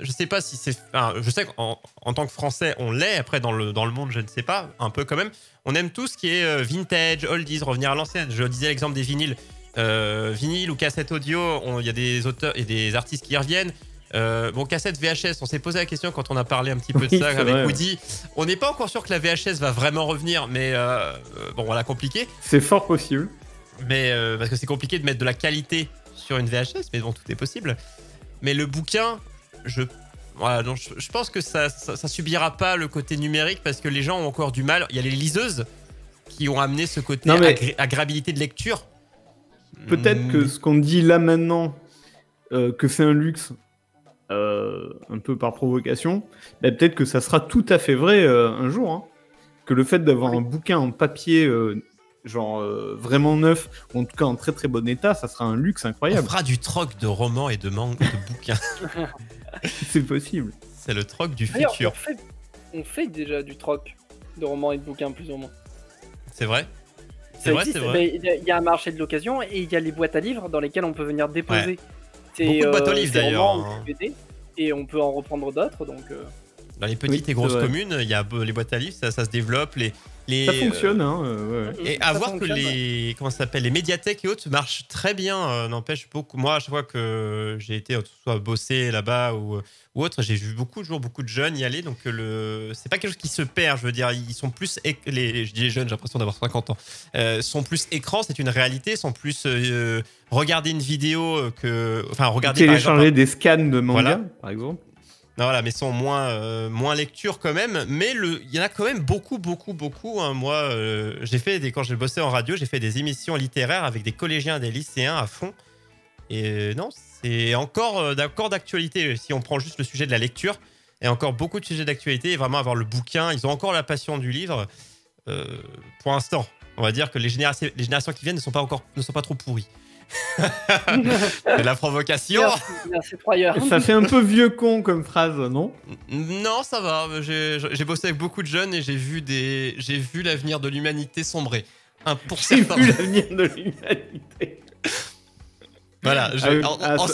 Je sais pas si c'est. Je sais qu'en tant que Français, on l'est. Après, dans le monde, je ne sais pas. Un peu quand même. On aime tout ce qui est vintage, oldies, revenir à l'ancienne. Je disais l'exemple des vinyles. Vinyle ou cassette audio, il y a des auteurs et des artistes qui y reviennent. Cassette VHS, on s'est posé la question quand on a parlé un petit peu de ça avec Woody. On n'est pas encore sûr que la VHS va vraiment revenir, mais on l'a compliqué. C'est fort possible. Mais parce que c'est compliqué de mettre de la qualité sur une VHS, mais bon, tout est possible. Mais le bouquin, je pense que ça subira pas le côté numérique parce que les gens ont encore du mal. Il y a les liseuses qui ont amené ce côté agréabilité de lecture. Peut-être que ce qu'on dit là maintenant, que c'est un luxe, un peu par provocation, peut-être que ça sera tout à fait vrai un jour. Hein. Que le fait d'avoir un bouquin en papier, vraiment neuf, ou en tout cas en très très bon état, ça sera un luxe incroyable. On fera du troc de romans et de bouquins. C'est possible. C'est le troc du futur. On fait déjà du troc de romans et de bouquins plus ou moins. C'est vrai. C'est vrai. Il y a un marché de l'occasion et il y a les boîtes à livres dans lesquelles on peut venir déposer. Beaucoup de boîtes aux livres d'ailleurs. Et on peut en reprendre d'autres. Donc, dans les petites et grosses communes, il y a les boîtes à livres, ça se développe. Ça fonctionne. Et à voir que les médiathèques et autres marchent très bien, n'empêche beaucoup. Moi, à chaque fois que j'ai été soit bosser là-bas ou autre, j'ai vu beaucoup de jeunes y aller. Donc, c'est pas quelque chose qui se perd. Je veux dire, ils sont plus. Je dis les jeunes, j'ai l'impression d'avoir 50 ans. Sont plus écran, c'est une réalité. Sont plus regarder une vidéo que. Enfin, regarder. Télécharger des scans de manga, par exemple. Non, voilà, mais sont moins lecture quand même. Mais il y en a quand même beaucoup. Hein. Moi, quand j'ai bossé en radio, j'ai fait des émissions littéraires avec des collégiens, des lycéens à fond. Et non, c'est encore d'actualité. Si on prend juste le sujet de la lecture, il y a encore beaucoup de sujets d'actualité. Et vraiment avoir le bouquin, ils ont encore la passion du livre pour l'instant. On va dire que les générations qui viennent ne sont pas trop pourries. C'est la provocation. Merci Troyeur. Ça fait un peu vieux con comme phrase, non? Non, ça va. J'ai bossé avec beaucoup de jeunes et j'ai vu l'avenir de l'humanité sombrer. Pour J'ai certains. vu l'avenir de l'humanité. Voilà. En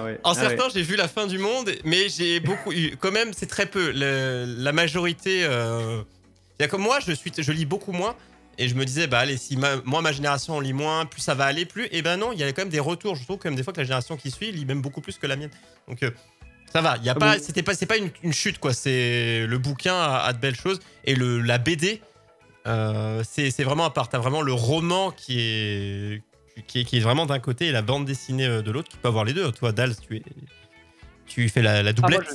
Ouais. certains, j'ai vu la fin du monde, mais j'ai beaucoup eu. Quand même, c'est très peu. La majorité. C'est-à-dire que moi, je lis beaucoup moins. Et je me disais, bah allez, si moi, ma génération, on lit moins, plus ça va aller, plus. Et ben non, il y a quand même des retours. Je trouve quand même des fois que la génération qui suit lit même beaucoup plus que la mienne. Donc ça va. Il y a pas, c'est pas une chute, quoi. C'est le bouquin a de belles choses. Et la BD, c'est vraiment à part. T'as vraiment le roman qui est vraiment d'un côté et la bande dessinée de l'autre qui peut avoir les deux. Toi, Dals, tu fais la doublette. Moi,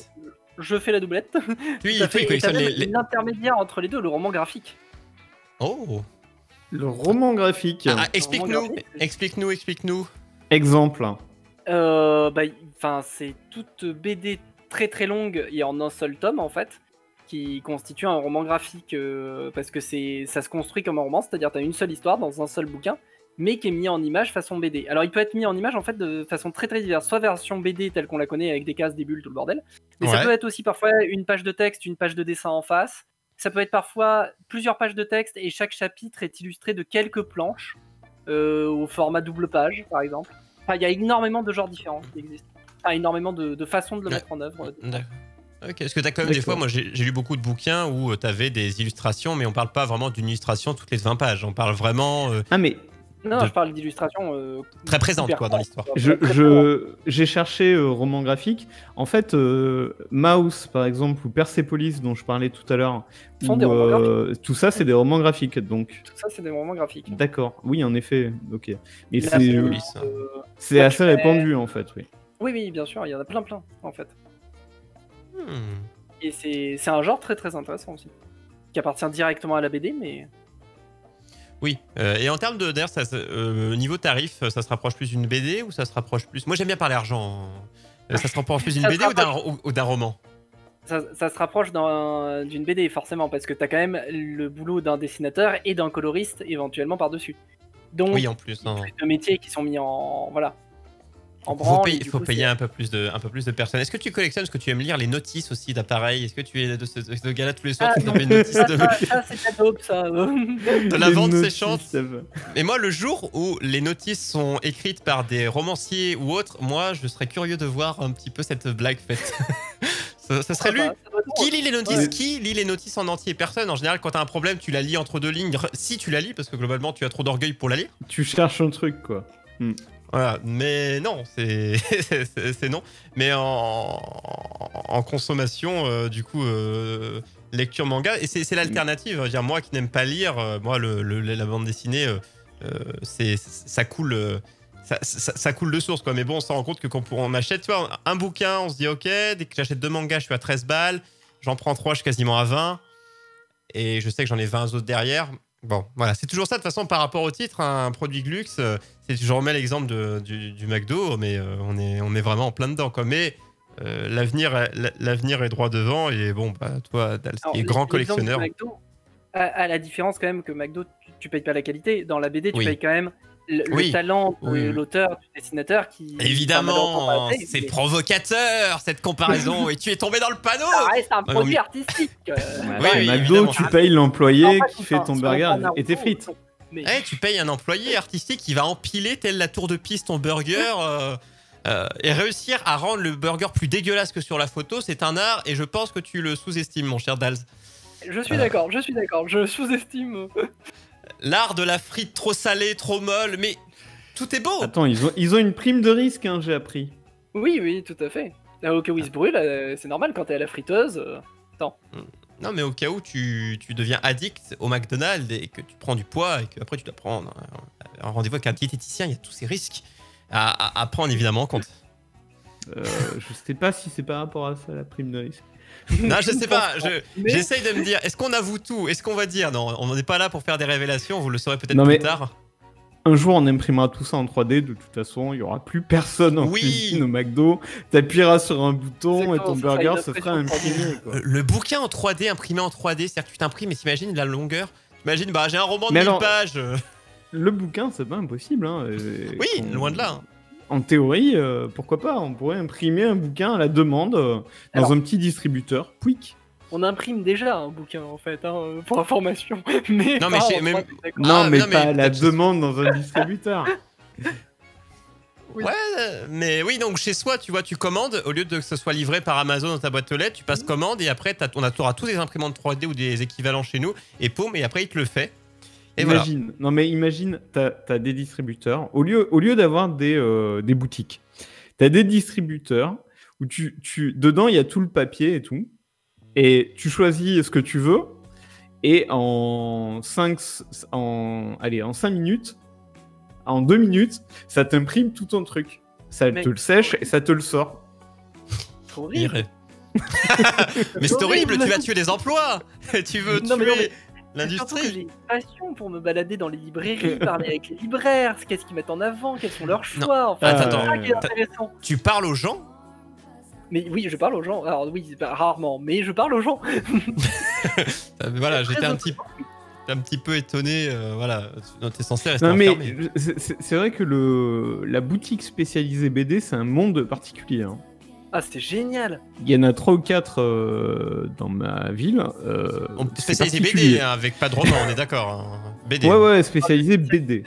je fais la doublette. Oui, il collectionne l'intermédiaire entre les deux, le roman graphique. Oh. Le roman graphique. Explique-nous. Exemple. C'est toute BD très très longue et en un seul tome en fait, qui constitue un roman graphique parce que ça se construit comme un roman, c'est-à-dire tu as une seule histoire dans un seul bouquin, mais qui est mis en image façon BD. Alors il peut être mis en image en fait de façon très très diverse, soit version BD telle qu'on la connaît avec des cases, des bulles, tout le bordel, mais ça peut être aussi parfois une page de texte, une page de dessin en face. Ça peut être parfois plusieurs pages de texte et chaque chapitre est illustré de quelques planches au format double page, par exemple. Enfin, il y a énormément de genres différents qui existent. Enfin, énormément de façons de le mettre en œuvre. Ok, parce que t'as quand même des fois, moi j'ai lu beaucoup de bouquins où t'avais des illustrations, mais on parle pas vraiment d'une illustration toutes les 20 pages. On parle vraiment. Non, je parle d'illustration très présente quoi dans l'histoire. J'ai cherché roman graphique. En fait, Mouse par exemple ou Persepolis dont je parlais tout à l'heure, tout ça c'est des romans graphiques donc. Tout ça c'est des romans graphiques. D'accord. Oui, en effet. Ok. Mais c'est assez répandu en fait, oui. Oui, bien sûr. Il y en a plein en fait. Et c'est un genre très très intéressant aussi, qui appartient directement à la BD, mais. Oui, et en termes d'ailleurs, niveau tarif, ça se rapproche plus d'une BD ou ça se rapproche plus... Moi j'aime bien parler argent. Ça se rapproche plus d'une BD ou d'un roman? Ça se rapproche d'une BD forcément, parce que t'as quand même le boulot d'un dessinateur et d'un coloriste éventuellement par-dessus. Donc, oui, en plus, de métiers qui sont mis en... Voilà. Il faut payer un peu plus de personnes. Est-ce que tu collectionnes, est-ce que tu aimes lire les notices aussi d'appareils? Est-ce que tu es de ce gars-là tous les soirs qui tapes une notice de... Ça c'est ta dope, ça. De la vente séchante. Et moi, le jour où les notices sont écrites par des romanciers ou autres, moi, je serais curieux de voir un petit peu cette blague faite. Ça serait lu. Qui lit les notices? Ouais. Qui lit les notices en entier? Personne. En général, quand t'as un problème, tu la lis entre deux lignes. Si tu la lis, parce que globalement, tu as trop d'orgueil pour la lire. Tu cherches un truc, quoi. Voilà, mais non, c'est non. Mais en consommation, du coup, lecture manga, et c'est l'alternative. Je veux dire, moi qui n'aime pas lire, moi, la bande dessinée, ça coule. Ça coule de source, quoi. Mais bon, on se rend compte que quand on achète, tu vois, un bouquin, on se dit, ok, dès que j'achète 2 mangas, je suis à 13 balles. J'en prends 3, je suis quasiment à 20. Et je sais que j'en ai 20 autres derrière. Bon, voilà, c'est toujours ça de toute façon par rapport au titre, un produit de luxe. Je remets l'exemple du McDo, mais on est vraiment en plein dedans, quoi. Mais l'avenir est droit devant, et bon, bah, toi, Dals, qui est grand collectionneur. McDo, à la différence quand même que McDo, tu payes pas la qualité. Dans la BD, tu payes quand même le talent de l'auteur, du dessinateur qui... Évidemment, c'est provocateur cette comparaison, et tu es tombé dans le panneau. Ça reste un produit artistique. Oui, McDo, tu payes l'employé qui fait ton burger et tes frites. Tu payes un employé artistique qui va empiler telle la tour de piste ton burger et réussir à rendre le burger plus dégueulasse que sur la photo, c'est un art, et je pense que tu le sous-estimes, mon cher Dals. Je suis d'accord, je sous-estime. L'art de la frite trop salée, trop molle, mais tout est beau. Attends, ils ont une prime de risque, hein, j'ai appris. Oui, tout à fait. Au cas où il se brûle, c'est normal quand t'es à la friteuse. Attends. Non, mais au cas où tu deviens addict au McDonald's et que tu prends du poids et qu'après tu dois prendre un rendez-vous avec un diététicien, il y a tous ces risques à prendre évidemment en compte. Je sais pas si c'est par rapport à ça, la prime de risque. Non, je sais pas. J'essaye de me dire, est-ce qu'on avoue tout? Est-ce qu'on va dire non? On n'est pas là pour faire des révélations. Vous le saurez peut-être plus tard. Un jour, on imprimera tout ça en 3D. De toute façon, il y aura plus personne en cuisine au McDo. T'appuieras sur un bouton et ton burger se fera imprimer. Quoi. Le bouquin en 3D, imprimé en 3D, c'est-à-dire que tu t'imprimes et t'imagines la longueur. Imagine, bah j'ai un roman de Mais 1000 alors- pages. Le bouquin, c'est pas impossible. Hein. Oui, On- loin de là. En théorie, pourquoi pas? On pourrait imprimer un bouquin à la demande dans Alors- un petit distributeur. Pouic. On imprime déjà un bouquin en fait, hein, pour information. Mais Non, mais pas chez- en mais- 3D, d'accord. Non, Ah, mais non, mais pas à la peut-être- demande dans un distributeur. Oui. Ouais, mais oui, donc chez soi, tu vois, tu commandes, au lieu de que ce soit livré par Amazon dans ta boîte aux lettres, tu passes commande et après, t'auras tous des imprimantes 3D ou des équivalents chez nous, et poum, et après, il te le fait. Et Imagine, non mais imagine, t'as des distributeurs, au lieu d'avoir des boutiques, t'as des distributeurs où dedans il y a tout le papier et tout, et tu choisis ce que tu veux, et en 5 minutes, en 2 minutes, ça t'imprime tout ton truc. Ça Mec, te le sèche et ça te le sort. C'est voilà. horrible. Mais c'est horrible, tu vas tuer des emplois. Tu veux Non, mais non, tuer mais surtout que l'industrie. j'ai une passion pour me balader dans les librairies, parler avec les libraires, qu'est-ce qu'ils mettent en avant, quels sont leurs choix. Enfin, Attends, c'est ça qui est intéressant. Tu parles aux gens. Mais oui, je parle aux gens. Alors oui, rarement, mais je parle aux gens. Voilà, C'est j'étais très un petit peu étonné. Voilà, t'es censé rester Non mais enfermé. c'est vrai que la boutique spécialisée BD, c'est un monde particulier. Hein. Ah, c'était génial. Il y en a 3 ou 4 dans ma ville. On peut c'est spécialiser particulier. BD hein, avec pas de roman, on est d'accord. Hein. BD. Ouais, spécialisé BD.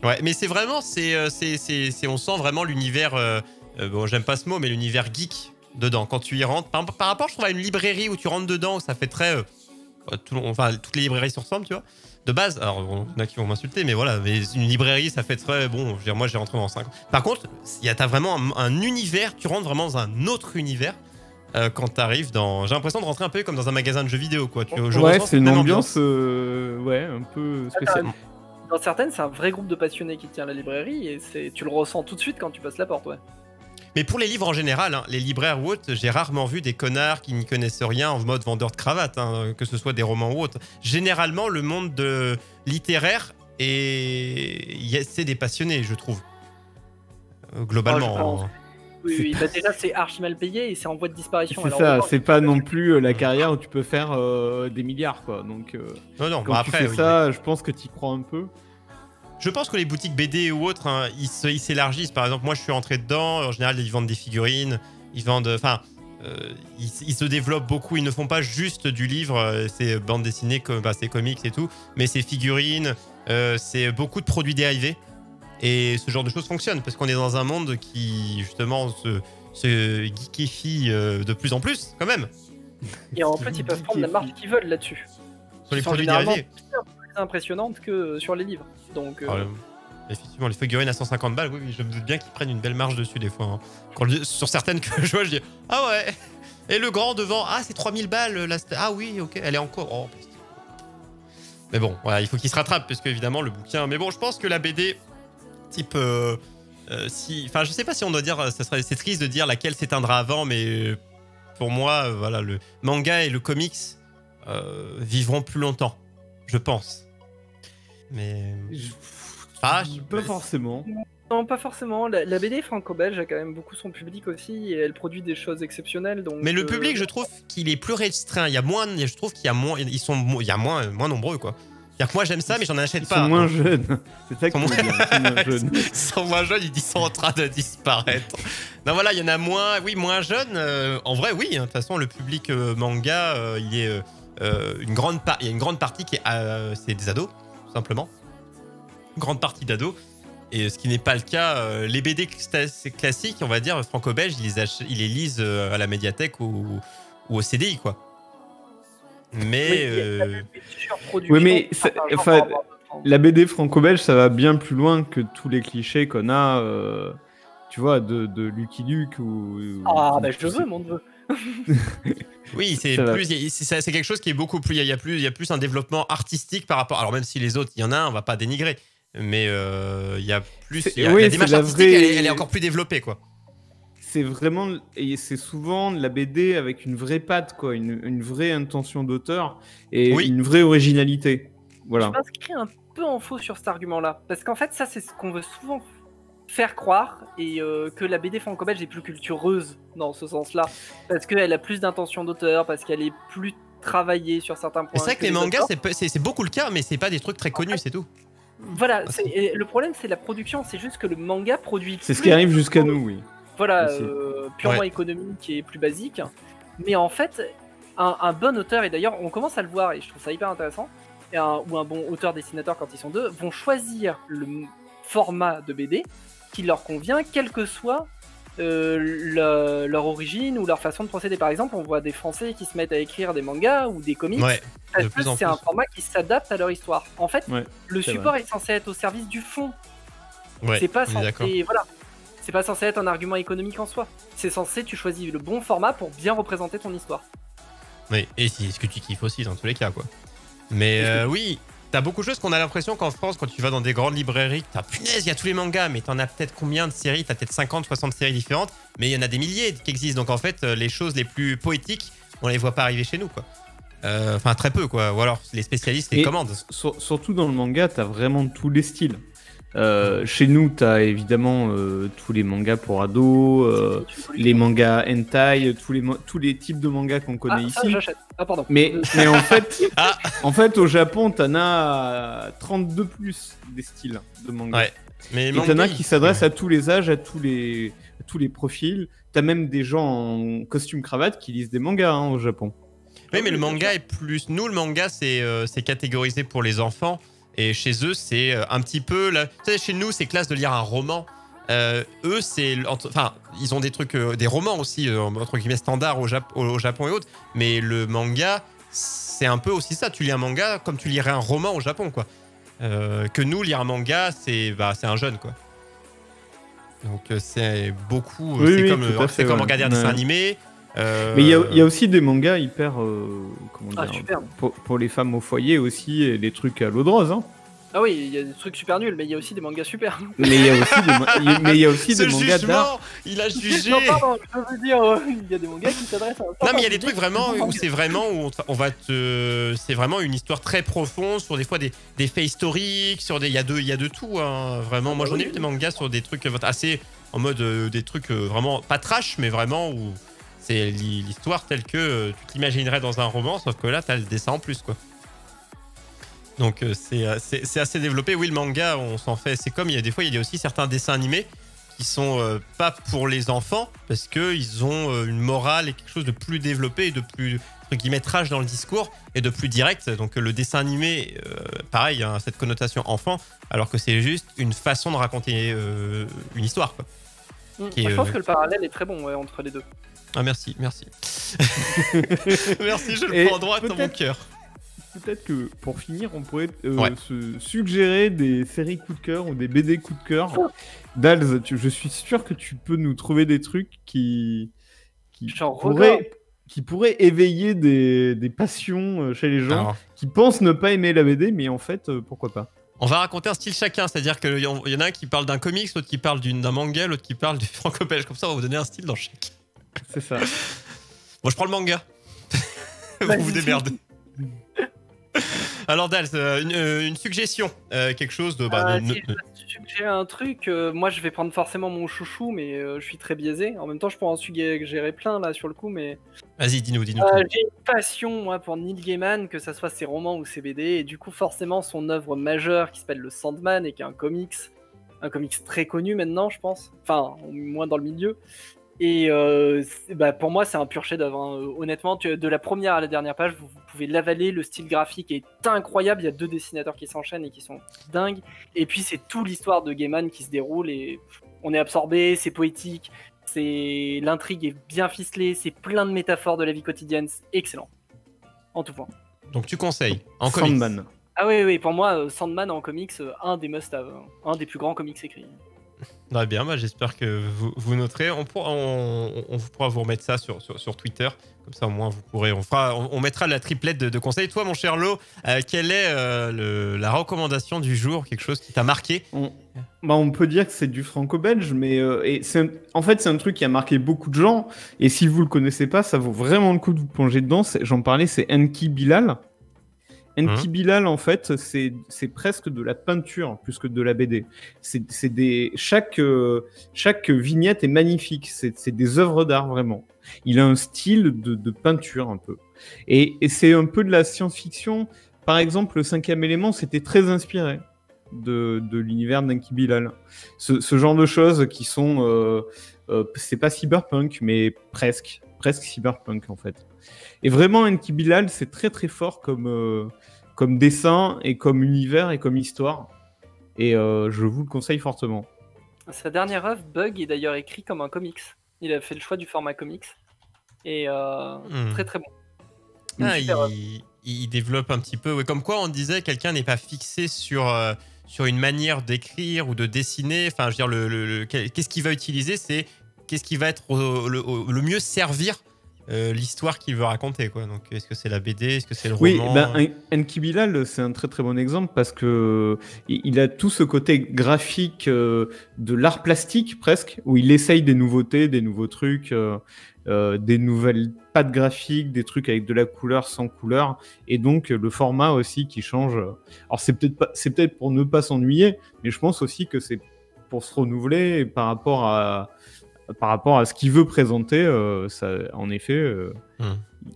Ouais, mais c'est vraiment, on sent vraiment l'univers. Bon, j'aime pas ce mot, mais l'univers geek dedans. Quand tu y rentres, par rapport, je trouve à une librairie où tu rentres dedans, ça fait très, enfin, toutes les librairies se ressemblent, tu vois. De base, alors il y en a qui vont m'insulter, mais voilà, mais une librairie, ça fait très bon. Je veux dire, moi, j'ai rentré dans 5. Par contre, t'as vraiment un univers. Tu rentres vraiment dans un autre univers. Quand t'arrives dans, j'ai l'impression de rentrer un peu comme dans un magasin de jeux vidéo, quoi. Je Ouais, ressens c'est une cette même ambiance, ouais, un peu spéciale. Dans certaines, c'est un vrai groupe de passionnés qui tient la librairie et tu le ressens tout de suite quand tu passes la porte, ouais. Mais pour les livres en général, hein, les libraires ou autres, j'ai rarement vu des connards qui n'y connaissent rien en mode vendeur de cravate, hein, que ce soit des romans ou autres. Généralement, le monde littéraire, c'est des passionnés, je trouve. Globalement. Oh, je pense. hein. Oui, bah déjà, c'est archi mal payé et c'est en voie de disparition. C'est Alors, ça, autant c'est que- pas non plus la carrière où tu peux faire des milliards, quoi. Donc, Non, quand bah tu après, fais oui. ça, je pense que tu y crois un peu. Je pense que les boutiques BD ou autres, hein, ils s'élargissent. Par exemple, moi, je suis entré dedans. En général, ils vendent des figurines. Ils vendent. Enfin, ils se développent beaucoup. Ils ne font pas juste du livre. C'est bande dessinée, c'est comics et tout. Mais c'est figurines. C'est beaucoup de produits dérivés. Et ce genre de choses fonctionne parce qu'on est dans un monde qui, justement, se geekifie de plus en plus, quand même, Et en fait, ils peuvent prendre la marge qu'ils veulent là-dessus. sur les Qui sont produits généralement dérivés. plus impressionnantes que sur les livres. Donc, Alors, effectivement, les figurines à 150 balles, oui, je me doute bien qu'ils prennent une belle marge dessus des fois. Hein. Sur certaines que je vois, je dis ah ouais. Et le grand devant, ah c'est 3000 balles. Ah oui, ok, elle est encore. Oh, mais bon, voilà, il faut qu'il se rattrape parce qu'évidemment le bouquin. Mais bon, je pense que la BD, type, enfin, je sais pas si on doit dire, c'est triste de dire laquelle s'éteindra avant, mais pour moi, voilà, le manga et le comics vivront plus longtemps, je pense. Mais ah, Pas forcément. non, pas forcément. La BD franco-belge a quand même beaucoup son public aussi et elle produit des choses exceptionnelles. Donc, Mais le public, je trouve qu'il est plus restreint. Il y a moins, je trouve qu'il y a moins, il y a moins nombreux, quoi. C'est-à-dire que moi j'aime ça, mais j'en achète Ils pas. sont moins jeunes. C'est ça Ils sont qui est bien, ils sont moins jeunes. Ils sont moins jeunes, ils sont en train de disparaître. Non, voilà, il y en a moins, oui, moins jeunes. En vrai, oui. De toute façon, le public manga, il est il y a une grande partie qui est, c'est des ados, tout simplement. Une grande partie d'ados. Et ce qui n'est pas le cas, les BD classiques, on va dire, franco-belges, ils les lisent à la médiathèque ou au CDI, quoi. Mais Oui, il y a une surproduction Oui, mais de certains genres enfin, par rapport à d'autres. La BD franco-belge, ça va bien plus loin que tous les clichés qu'on a, tu vois, de Lucky Luke ou. Ah, ou- bah je veux mon neveu. oui, c'est Ça va. plus, c'est quelque chose qui est beaucoup plus. Il y a plus un développement artistique par rapport. Alors même si les autres, il y en a un, on va pas dénigrer, mais il y a plus. C'est- Il y a, oui, la c'est démarche la artistique, vraie- elle est encore plus développée, quoi. C'est vraiment. Et c'est souvent de la BD avec une vraie patte, quoi, une vraie intention d'auteur et Oui. une vraie originalité. Voilà. Je m'inscris un peu en faux sur cet argument-là. Parce qu'en fait, ça, c'est ce qu'on veut souvent faire croire. Et que la BD franco-belge est plus cultureuse dans ce sens-là. Parce qu'elle a plus d'intention d'auteur, parce qu'elle est plus travaillé sur certains points. C'est vrai que les mangas, c'est beaucoup le cas, mais c'est pas des trucs très connus, c'est tout. Voilà, et le problème c'est la production, c'est juste que le manga produit. C'est ce qui arrive jusqu'à nous, oui. Voilà, Aussi. purement économique et plus basique. Mais en fait, un bon auteur, et d'ailleurs on commence à le voir, et je trouve ça hyper intéressant, ou un bon auteur-dessinateur quand ils sont deux, vont choisir le format de BD qui leur convient, quelle que soit leur origine ou leur façon de procéder. Par exemple, on voit des Français qui se mettent à écrire des mangas ou des comics, Ouais, parce de que plus en c'est plus. un format qui s'adapte à leur histoire. En fait, Ouais, le c'est support est censé être au service du fond. Ouais, C'est pas on est d'accord. censé, voilà. C'est pas censé être un argument économique en soi. C'est censé, tu choisis le bon format pour bien représenter ton histoire. Oui, et c'est ce que tu kiffes aussi dans tous les cas, quoi. Mais oui, t'as beaucoup de choses qu'on a l'impression qu'en France, quand tu vas dans des grandes librairies, t'as punaise, il y a tous les mangas, mais t'en as peut-être combien de séries? T'as peut-être 50, 60 séries différentes, mais il y en a des milliers qui existent. Donc en fait, les choses les plus poétiques, on les voit pas arriver chez nous, quoi. Enfin, très peu, quoi. Ou alors les spécialistes les Et commandent. surtout dans le manga, t'as vraiment tous les styles. Chez nous, t'as évidemment tous les mangas pour ados, les mangas hentai, tous les types de mangas qu'on connaît ça, ici. j'achète. Ah, pardon. Mais en fait, Ah. au Japon, t'en as 32 plus des styles de manga. Ouais. Mais Et t'en as qui s'adressent à tous les âges, à tous les profils. T'as même des gens en costume cravate qui lisent des mangas au Japon. Oui, mais le manga est plus. Nous, le manga, c'est catégorisé pour les enfants. Et chez eux, c'est un petit peu. Tu sais, chez nous, c'est classe de lire un roman. Eux, c'est. Enfin, ils ont des trucs, des romans aussi, entre guillemets, standards au Japon et autres. Mais le manga, c'est un peu aussi ça. Tu lis un manga comme tu lirais un roman au Japon, quoi. Que nous, lire un manga, c'est un jeune, quoi. Donc, c'est beaucoup. Oui, c'est oui, comme, tout à fait, comme ouais. regarder un dessin animé. Mais il y a aussi des mangas hyper. Comment dire, super. pour les femmes au foyer aussi, et des trucs à l'eau de rose. Hein. Ah oui, il y a des trucs super nuls, mais il y a aussi des mangas super. Mais il y a aussi des mangas d'art. Il a jugé. Non, pardon, je veux dire, il y a des mangas qui s'adressent à un Non, mais il y a des trucs vraiment où c'est vraiment où on va te. C'est vraiment une histoire très profonde sur des fois des faits historiques, sur des. Il y a de tout, hein, vraiment. Moi, j'en ai vu des mangas sur des trucs assez en mode des trucs vraiment pas trash, mais vraiment où c'est l'histoire telle que tu t'imaginerais dans un roman, sauf que là, t'as le dessin en plus, quoi. Donc c'est assez développé. Oui, le manga, on s'en fait. C'est comme il y a des fois, il y a aussi certains dessins animés qui sont pas pour les enfants parce que ils ont une morale et quelque chose de plus développé et de plus entre guillemets trash dans le discours et de plus direct. Donc le dessin animé, pareil, a cette connotation enfant, alors que c'est juste une façon de raconter une histoire, quoi. Je pense que le parallèle est très bon entre les deux. Ah merci. Merci, je le prends droit dans mon cœur. Peut-être que pour finir, on pourrait se suggérer des séries coup de cœur ou des BD coup de cœur. Dals, je suis sûr que tu peux nous trouver des trucs qui pourraient éveiller des passions chez les gens. Alors, qui pensent ne pas aimer la BD, mais en fait, pourquoi pas. On va raconter un style chacun, c'est-à-dire qu'il y en a un qui parle d'un comics, l'autre qui parle d'un manga, l'autre qui parle du franco-belge. Comme ça, on va vous donner un style dans chaque. C'est ça. Moi, je prends le manga. Vous vous démerdez. Alors Dals, une suggestion, quelque chose de... Si je dois suggérer un truc, moi je vais prendre forcément mon chouchou, mais je suis très biaisé. En même temps, je pourrais en suggérer plein là sur le coup, mais... Vas-y, dis-nous. J'ai une passion, moi, pour Neil Gaiman, que ça soit ses romans ou ses BD, et du coup, forcément, son œuvre majeure qui s'appelle le Sandman, et qui est un comics très connu maintenant, je pense. Enfin, moins dans le milieu. Et pour moi, c'est un pur chef-d'œuvre. Hein. Honnêtement, de la première à la dernière page, vous pouvez l'avaler. Le style graphique est incroyable. Il y a 2 dessinateurs qui s'enchaînent et qui sont dingues. Et puis, c'est toute l'histoire de Gaiman qui se déroule et on est absorbé. C'est poétique. L'intrigue est bien ficelée. C'est plein de métaphores de la vie quotidienne. C'est excellent. En tout point. Donc, tu conseilles en comics. Sandman. Ah oui, pour moi, Sandman en comics, un des must-have. Un des plus grands comics écrits. Très bien, j'espère que vous noterez. On pourra vous remettre ça sur Twitter. Comme ça, au moins, vous pourrez. On mettra la triplette de conseils. Toi, mon cher Lo, quelle est la recommandation du jour? Quelque chose qui t'a marqué? On peut dire que c'est du franco-belge, mais en fait, c'est un truc qui a marqué beaucoup de gens. Et si vous le connaissez pas, ça vaut vraiment le coup de vous plonger dedans. J'en parlais, c'est Enki Bilal. Enki Bilal, en fait, c'est presque de la peinture plus que de la BD. Chaque vignette est magnifique. C'est des œuvres d'art, vraiment. Il a un style de peinture, un peu. Et c'est un peu de la science-fiction. Par exemple, le 5e élément, c'était très inspiré de l'univers d'Enki Bilal. Ce genre de choses qui sont... c'est pas cyberpunk, mais presque cyberpunk, en fait. Et vraiment, Enki Bilal, c'est très très fort comme dessin et comme univers et comme histoire. Et je vous le conseille fortement. Sa dernière œuvre, Bug, est d'ailleurs écrit comme un comics. Il a fait le choix du format comics. Et très très bon. Ah, il développe un petit peu. Ouais, comme quoi, on disait, quelqu'un n'est pas fixé sur une manière d'écrire ou de dessiner. Enfin, je veux dire, qu'est-ce qu'il va utiliser, c'est qu'est-ce qui va être le mieux servir l'histoire qu'il veut raconter, quoi. Donc, est-ce que c'est la BD, est-ce que c'est le roman? Oui, Enki Bilal, c'est un très très bon exemple parce que il a tout ce côté graphique de l'art plastique presque, où il essaye des nouveautés, des nouveaux trucs, des nouvelles pattes graphiques, des trucs avec de la couleur, sans couleur, et donc le format aussi qui change. Alors c'est peut-être pour ne pas s'ennuyer, mais je pense aussi que c'est pour se renouveler par rapport à ce qu'il veut présenter, ça, en effet.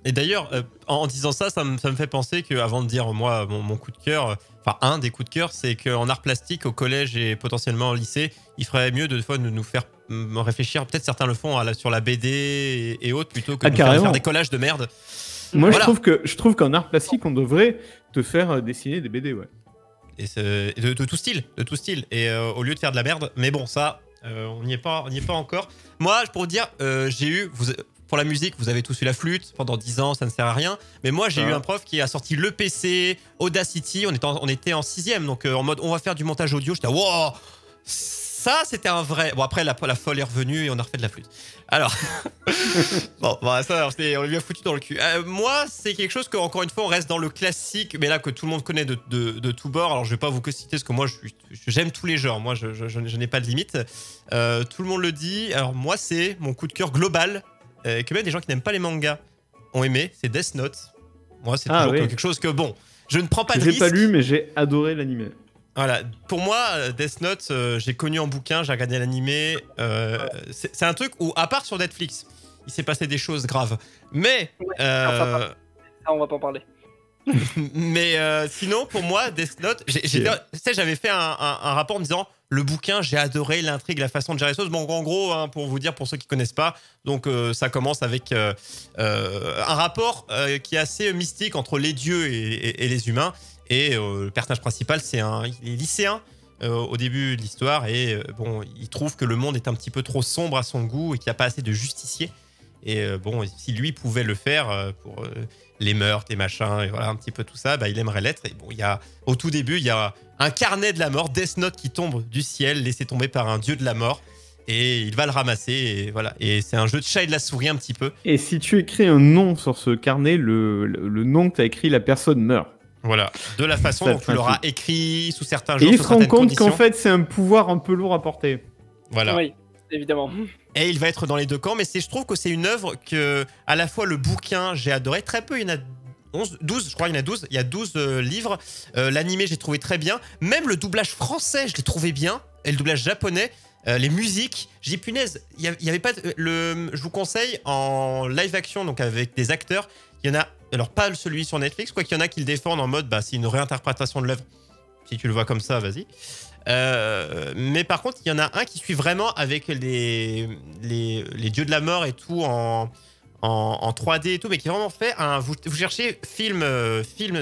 Et d'ailleurs, en disant ça, ça me fait penser qu'avant de dire, moi, mon coup de cœur, enfin, un des coups de cœur, c'est qu'en art plastique, au collège et potentiellement au lycée, il ferait mieux de nous faire réfléchir. Peut-être certains le font sur la BD et autres, plutôt que de faire des collages de merde. Moi, voilà. Je trouve qu'en art plastique, on devrait te faire dessiner des BD, ouais. Et de tout style. Et au lieu de faire de la merde, mais bon, ça... on n'y est pas encore. Moi, pour vous dire, pour la musique, vous avez tous eu la flûte pendant 10 ans, ça ne sert à rien. Mais moi, j'ai eu un prof qui a sorti l'EPC, Audacity. On était en 6e, donc en mode on va faire du montage audio. J'étais wow, ça c'était un vrai. Bon, après la folle est revenue et on a refait de la flûte. Alors, bon, ça, on lui a foutu dans le cul. Moi, c'est quelque chose que, encore une fois, on reste dans le classique, mais là que tout le monde connaît de tous bords. Alors, je vais pas vous citer parce que moi, j'aime tous les genres. Moi, je n'ai pas de limite. Tout le monde le dit. Alors, moi, c'est mon coup de cœur global, que même des gens qui n'aiment pas les mangas ont aimé. C'est Death Note. Moi, c'est toujours quelque chose que, bon, je ne prends pas de risque. J'ai pas lu, mais j'ai adoré l'animé. Voilà, pour moi, Death Note, j'ai connu en bouquin, j'ai regardé l'animé. C'est un truc où, à part sur Netflix, il s'est passé des choses graves. Mais. Ça, on va pas en parler. Mais sinon, pour moi, Death Note, j'avais fait un rapport en me disant le bouquin, j'ai adoré l'intrigue, la façon de gérer les choses. Bon, en gros, hein, pour vous dire, pour ceux qui connaissent pas, donc ça commence avec un rapport qui est assez mystique entre les dieux et les humains. Et le personnage principal, il est lycéen au début de l'histoire et bon, il trouve que le monde est un petit peu trop sombre à son goût et qu'il n'y a pas assez de justiciers. Et bon, si lui pouvait le faire pour les meurtres, les machins, et voilà un petit peu tout ça, bah, il aimerait l'être. Et bon, au tout début, il y a un carnet de la mort, Death Note qui tombe du ciel, laissé tomber par un dieu de la mort. Et il va le ramasser, et voilà. Et c'est un jeu de chat et de la souris un petit peu. Et si tu écris un nom sur ce carnet, le nom que tu as écrit, la personne meurt. Voilà, de la façon dont tu l'auras écrit sous certains jours. Et il se rend compte qu'en fait, c'est un pouvoir un peu lourd à porter. Voilà. Oui, évidemment. Et il va être dans les deux camps, mais je trouve que c'est une œuvre que, à la fois le bouquin, j'ai adoré, très peu, il y en a 12, je crois, il y en a 12. Il y a 12 livres. L'animé, j'ai trouvé très bien. Même le doublage français, je l'ai trouvé bien. Et le doublage japonais, les musiques, j'ai dit punaise, il y avait pas je vous conseille en live action, donc avec des acteurs. Il y en a, alors pas celui sur Netflix, quoi qu'il y en a qui le défendent en mode, bah, c'est une réinterprétation de l'œuvre. Si tu le vois comme ça, vas-y. Mais par contre, il y en a un qui suit vraiment avec les dieux de la mort et tout en 3D et tout, mais qui est vraiment fait vous cherchez film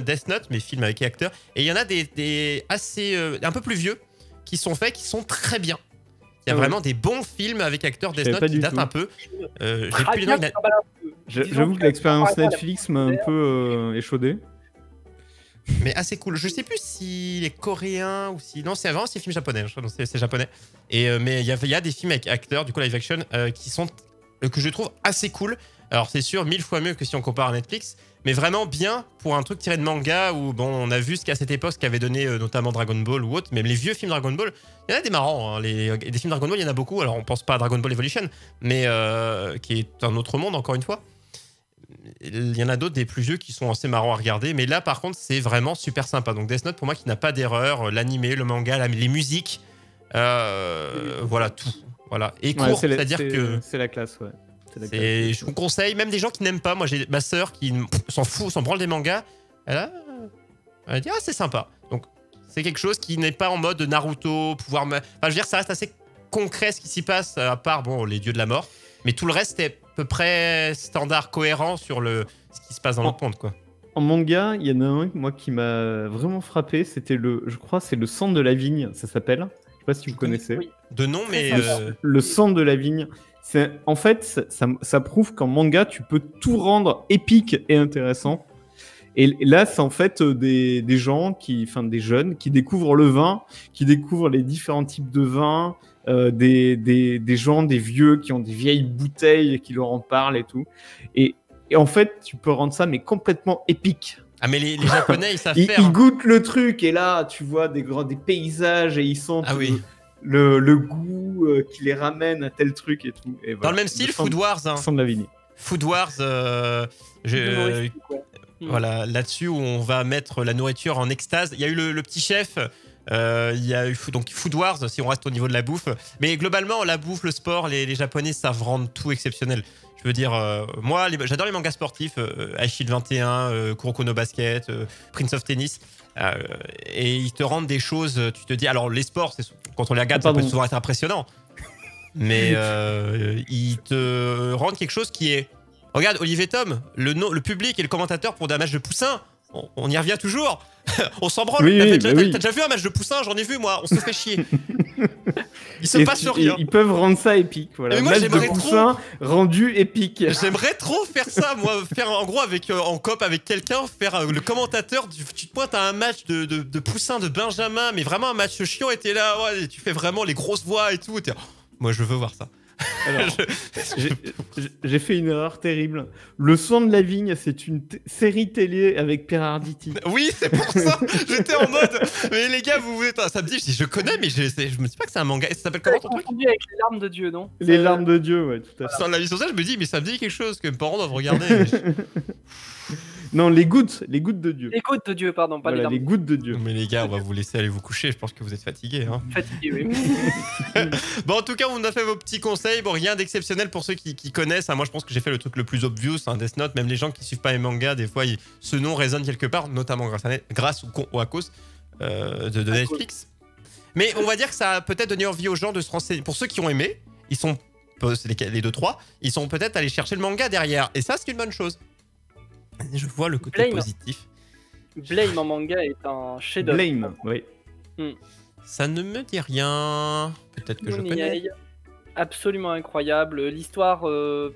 Death Note, mais film avec les acteurs, et il y en a des assez un peu plus vieux qui sont faits, qui sont très bien. Il y a vraiment des bons films avec acteurs Death Note qui datent un peu. J'ai plus les noms. J'avoue que l'expérience Netflix m'a un peu échaudé. Mais assez cool. Je sais plus s'il est coréen ou si... Non, c'est vraiment c'est film japonais. C'est japonais. Mais il y a des films avec acteurs, du coup live action, qui sont que je trouve assez cool. Alors c'est sûr, 1000 fois mieux que si on compare à Netflix, mais vraiment bien pour un truc tiré de manga où bon, on a vu ce qu'à cette époque, ce qu'avait donné notamment Dragon Ball ou autre, même les vieux films Dragon Ball, il y en a des marrants. Hein, des films Dragon Ball, il y en a beaucoup. Alors on pense pas à Dragon Ball Evolution, mais qui est un autre monde encore une fois. il y en a d'autres des plus vieux qui sont assez marrants à regarder, mais là par contre c'est vraiment super sympa. Donc Death Note pour moi qui n'a pas d'erreur, l'animé, le manga, les musiques, voilà tout. Voilà. Et court, c'est-à-dire que c'est la classe, ouais. Je vous conseille, même des gens qui n'aiment pas. Moi j'ai ma sœur qui s'en fout, s'en branle des mangas. Elle a dit c'est sympa. Donc c'est quelque chose qui n'est pas en mode Naruto, pouvoir. Enfin je veux dire ça reste assez concret ce qui s'y passe, à part les dieux de la mort. Mais tout le reste est à peu près standard, cohérent sur ce qui se passe dans le monde, quoi. En manga, il y en a un moi qui m'a vraiment frappé. C'était je crois, c'est le sang de la vigne, ça s'appelle. Je sais pas si vous connaissez. Oui. De nom, mais le sang de la vigne. En fait, ça prouve qu'en manga, tu peux tout rendre épique et intéressant. Et là, c'est en fait des gens des jeunes qui découvrent le vin, qui découvrent les différents types de vins. Des gens, des vieux qui ont des vieilles bouteilles et qui leur en parlent et tout. Et en fait, tu peux rendre ça mais complètement épique. Ah mais les Japonais, ils savent faire. Ils goûtent le truc et là, tu vois des paysages et ils sentent le goût qui les ramène à tel truc et tout. Et voilà. Dans le même style, Food Wars. Sans de la vigne. Food Wars, voilà, là-dessus où on va mettre la nourriture en extase. Il y a eu le petit chef. Il y a eu donc Food Wars si on reste au niveau de la bouffe, mais globalement la bouffe, le sport, les Japonais savent rendre tout exceptionnel. Je veux dire, moi j'adore les mangas sportifs, Ice Shield 21, Kuroko no Basket, Prince of Tennis, et ils te rendent des choses, tu te dis, alors les sports, quand on les regarde ça peut souvent être impressionnant, mais ils te rendent quelque chose qui est, regarde Olivier Tom, le public et le commentateur pour un match de poussin, on y revient toujours. On s'en branle. T'as déjà vu un match de poussin? J'en ai vu, moi. On se fait chier. Ils se passent sur rien. Ils peuvent rendre ça épique. Voilà. Moi, match de poussin rendu épique. J'aimerais trop faire ça, moi. Faire en gros en coop avec quelqu'un, faire le commentateur. Tu te pointes à un match de poussin de Benjamin, mais vraiment un match chiant. Et t'es là, ouais, tu fais vraiment les grosses voix et tout. Moi, je veux voir ça. Alors, j'ai fait une erreur terrible. Le sang de la vigne, c'est une série télé avec Pierre Arditi. Oui, c'est pour ça. J'étais en mode, mais les gars, ça me dit, je connais, mais je me dis pas que c'est un manga. Ça s'appelle comment ton truc? Confondu avec les larmes de Dieu, non? Les larmes de Dieu, ouais, tout à fait. Sans la vie sur ça, je me dis, mais ça me dit quelque chose que mes parents doivent regarder. Non, les gouttes de Dieu. Les gouttes de Dieu, pardon, pas les larmes. Les gouttes de Dieu. Mais les gars, on va vous laisser aller vous coucher. Je pense que vous êtes fatigués. Hein. Fatigué, oui. Bon, en tout cas, on a fait vos petits conseils. Bon, rien d'exceptionnel pour ceux qui connaissent. Hein. Moi, je pense que j'ai fait le truc le plus obvious, Death Note. Même les gens qui suivent pas les mangas, des fois, ce nom résonne quelque part, notamment grâce ou à cause de Netflix. Mais on va dire que ça a peut-être donné envie aux gens de se renseigner. Pour ceux qui ont aimé, ils sont les 2-3, ils sont peut-être allés chercher le manga derrière. Et ça, c'est une bonne chose. Je vois le côté positif. Blame en manga est un chef-d'œuvre. Blame, oui. Ça ne me dit rien. Peut-être que je connais. Absolument incroyable. L'histoire, je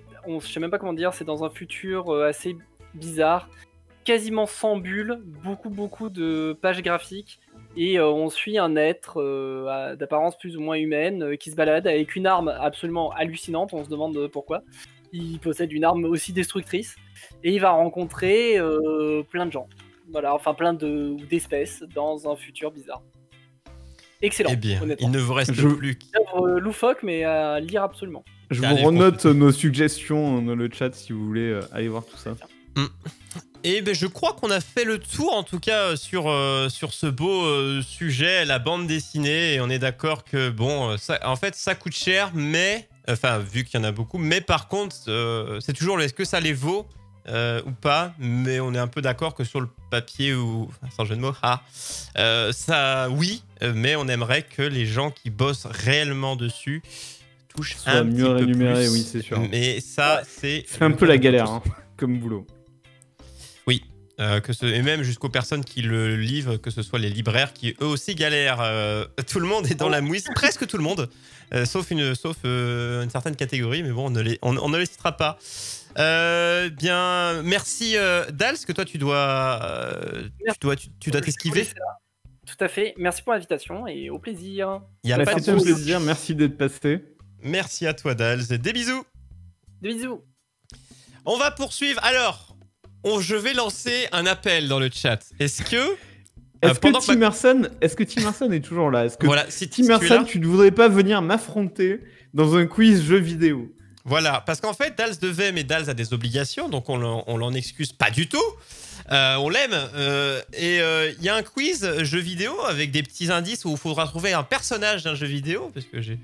sais même pas comment dire, c'est dans un futur assez bizarre. Quasiment sans bulles, beaucoup de pages graphiques. Et on suit un être d'apparence plus ou moins humaine qui se balade avec une arme absolument hallucinante. On se demande pourquoi. Il possède une arme aussi destructrice. Et il va rencontrer plein de gens. Voilà, enfin plein d'espèces dans un futur bizarre. Excellent. Eh bien, honnêtement. il ne vous reste plus loufoque, mais à lire absolument. Je vous renote nos suggestions dans le chat si vous voulez aller voir tout ça. Et ben, je crois qu'on a fait le tour, en tout cas, sur ce beau sujet, la bande dessinée. Et on est d'accord que, bon, en fait, ça coûte cher, mais... Enfin, vu qu'il y en a beaucoup. Mais par contre, c'est toujours est-ce que ça les vaut ou pas? Mais on est un peu d'accord que sur le papier, ou sans jeu de mots, ça, oui. Mais on aimerait que les gens qui bossent réellement réellement touchent un petit peu rémunérés, plus. Oui, c'est sûr. Mais ça, c'est un peu la galère, hein, comme boulot. Oui. Et même jusqu'aux personnes qui le livrent, que ce soit les libraires qui eux aussi galèrent. Tout le monde est dans la mouise, presque tout le monde, sauf une certaine catégorie, mais bon, on ne les citera pas. Bien, merci Dals, que toi tu dois t'esquiver. Tout à fait, merci pour l'invitation et au plaisir. C'était un plaisir, merci d'être passé. Merci à toi Dals, des bisous. Des bisous. On va poursuivre, alors... je vais lancer un appel dans le chat. Est-ce que Tim Merson est toujours là? Est-ce que voilà, si Tim Merson, tu ne voudrais pas venir m'affronter dans un quiz jeu vidéo? Voilà, parce qu'en fait, Dals devait, mais Dals a des obligations, donc on l'en excuse pas du tout. On l'aime. Et il y a un quiz jeu vidéo avec des petits indices où il faudra trouver un personnage d'un jeu vidéo, parce que j'ai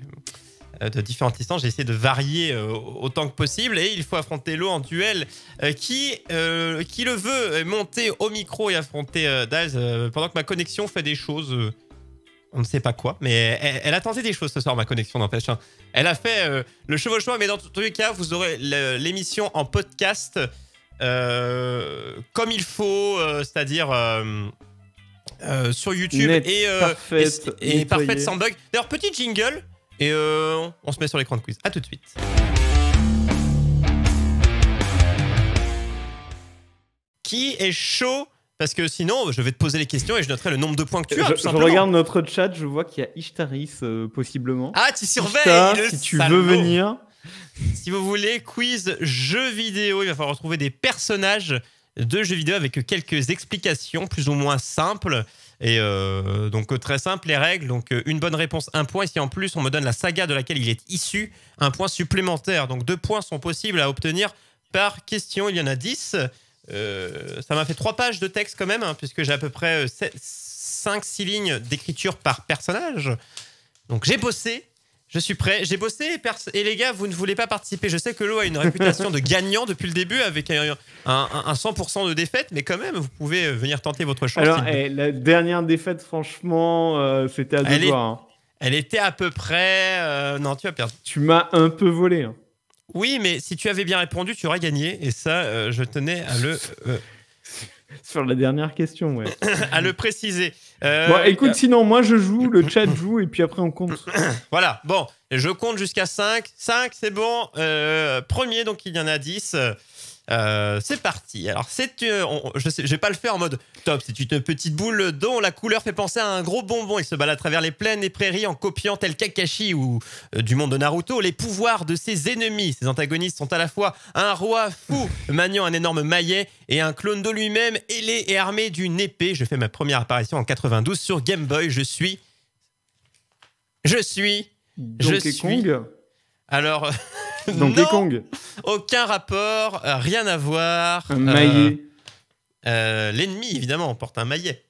de différentes licences, j'ai essayé de varier autant que possible, et il faut affronter Lo en duel. Qui le veut monter au micro et affronter Dals pendant que ma connexion fait des choses... on ne sait pas quoi, mais elle a tenté des choses ce soir, ma connexion n'empêche. Hein. Elle a fait le chevauchement, mais dans tous les cas, vous aurez l'émission en podcast comme il faut, c'est-à-dire sur YouTube Net, et parfaite, parfaite sans bug. D'ailleurs, petit jingle, et on se met sur l'écran de quiz. À tout de suite. Qui est chaud? Parce que sinon, je vais te poser les questions et je noterai le nombre de points que tu as. Je regarde notre chat, je vois qu'il y a Ishtaris possiblement. Ah, tu surveilles Ishtar, le si tu salaud. veux venir. Si vous voulez, quiz jeux vidéo, il va falloir retrouver des personnages de jeux vidéo avec quelques explications plus ou moins simples. Et donc très simple les règles. Donc une bonne réponse, 1 point. Et si en plus on me donne la saga de laquelle il est issu, 1 point supplémentaire. Donc 2 points sont possibles à obtenir par question. Il y en a 10. Ça m'a fait 3 pages de texte quand même, hein, puisque j'ai à peu près 5-6 lignes d'écriture par personnage. Donc j'ai bossé, je suis prêt, j'ai bossé et les gars, vous ne voulez pas participer. Je sais que Lo a une réputation de gagnant depuis le début avec un 100% de défaite, mais quand même, vous pouvez venir tenter votre chance. Alors, la dernière défaite, franchement, c'était à deux doigts. Hein. Elle était à peu près... non, tu as perdu. Tu m'as un peu volé. Hein. Oui, mais si tu avais bien répondu, tu aurais gagné. Et ça, je tenais à le... Sur la dernière question, ouais. à le préciser. Bon, écoute, sinon, moi, je joue, le chat joue, et puis après, on compte. Voilà, bon, je compte jusqu'à 5. 5, c'est bon. Premier, donc il y en a 10. C'est parti. Alors, je vais pas le faire en mode top. C'est une petite boule dont la couleur fait penser à un gros bonbon. Il se balade à travers les plaines et prairies en copiant tel Kakashi ou du monde de Naruto les pouvoirs de ses ennemis. Ses antagonistes sont à la fois un roi fou maniant un énorme maillet et un clone de lui-même ailé et armé d'une épée. Je fais ma première apparition en 92 sur Game Boy. Je suis Donkey Kong. Alors, Donkey non, Kong. aucun rapport, rien à voir. Un maillet. L'ennemi, évidemment, porte un maillet.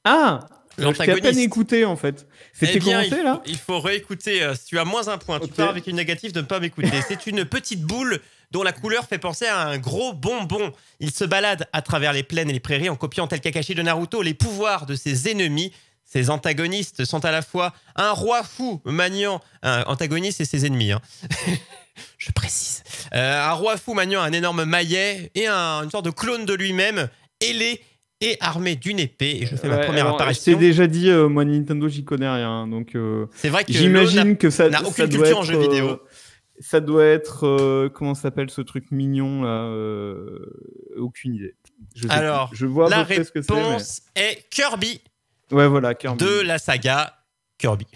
Ah, je t'ai à peine L'antagoniste. écouté, en fait. C'était commenté, là Il faut réécouter. Si tu as moins 1 point, tu Ok. pars avec une négative de ne pas m'écouter. C'est une petite boule dont la couleur fait penser à un gros bonbon. Il se balade à travers les plaines et les prairies en copiant tel Kakashi de Naruto les pouvoirs de ses ennemis. Ses antagonistes sont à la fois un roi fou maniant un antagoniste et ses ennemis. Hein. Je précise. Un roi fou maniant un énorme maillet et une sorte de clone de lui-même, ailé et armé d'une épée. Et je fais ma première alors, apparition. Je t'ai déjà dit, moi, Nintendo, j'y connais rien. Donc, C'est vrai que j'imagine que ça n'a ça aucune doit culture en être, jeu vidéo. Ça doit être... comment s'appelle ce truc mignon, là aucune idée. Je sais Alors, plus. Je vois à la peu près ce que c'est. Mais... réponse est Kirby Ouais, voilà, Kirby. de la saga Kirby.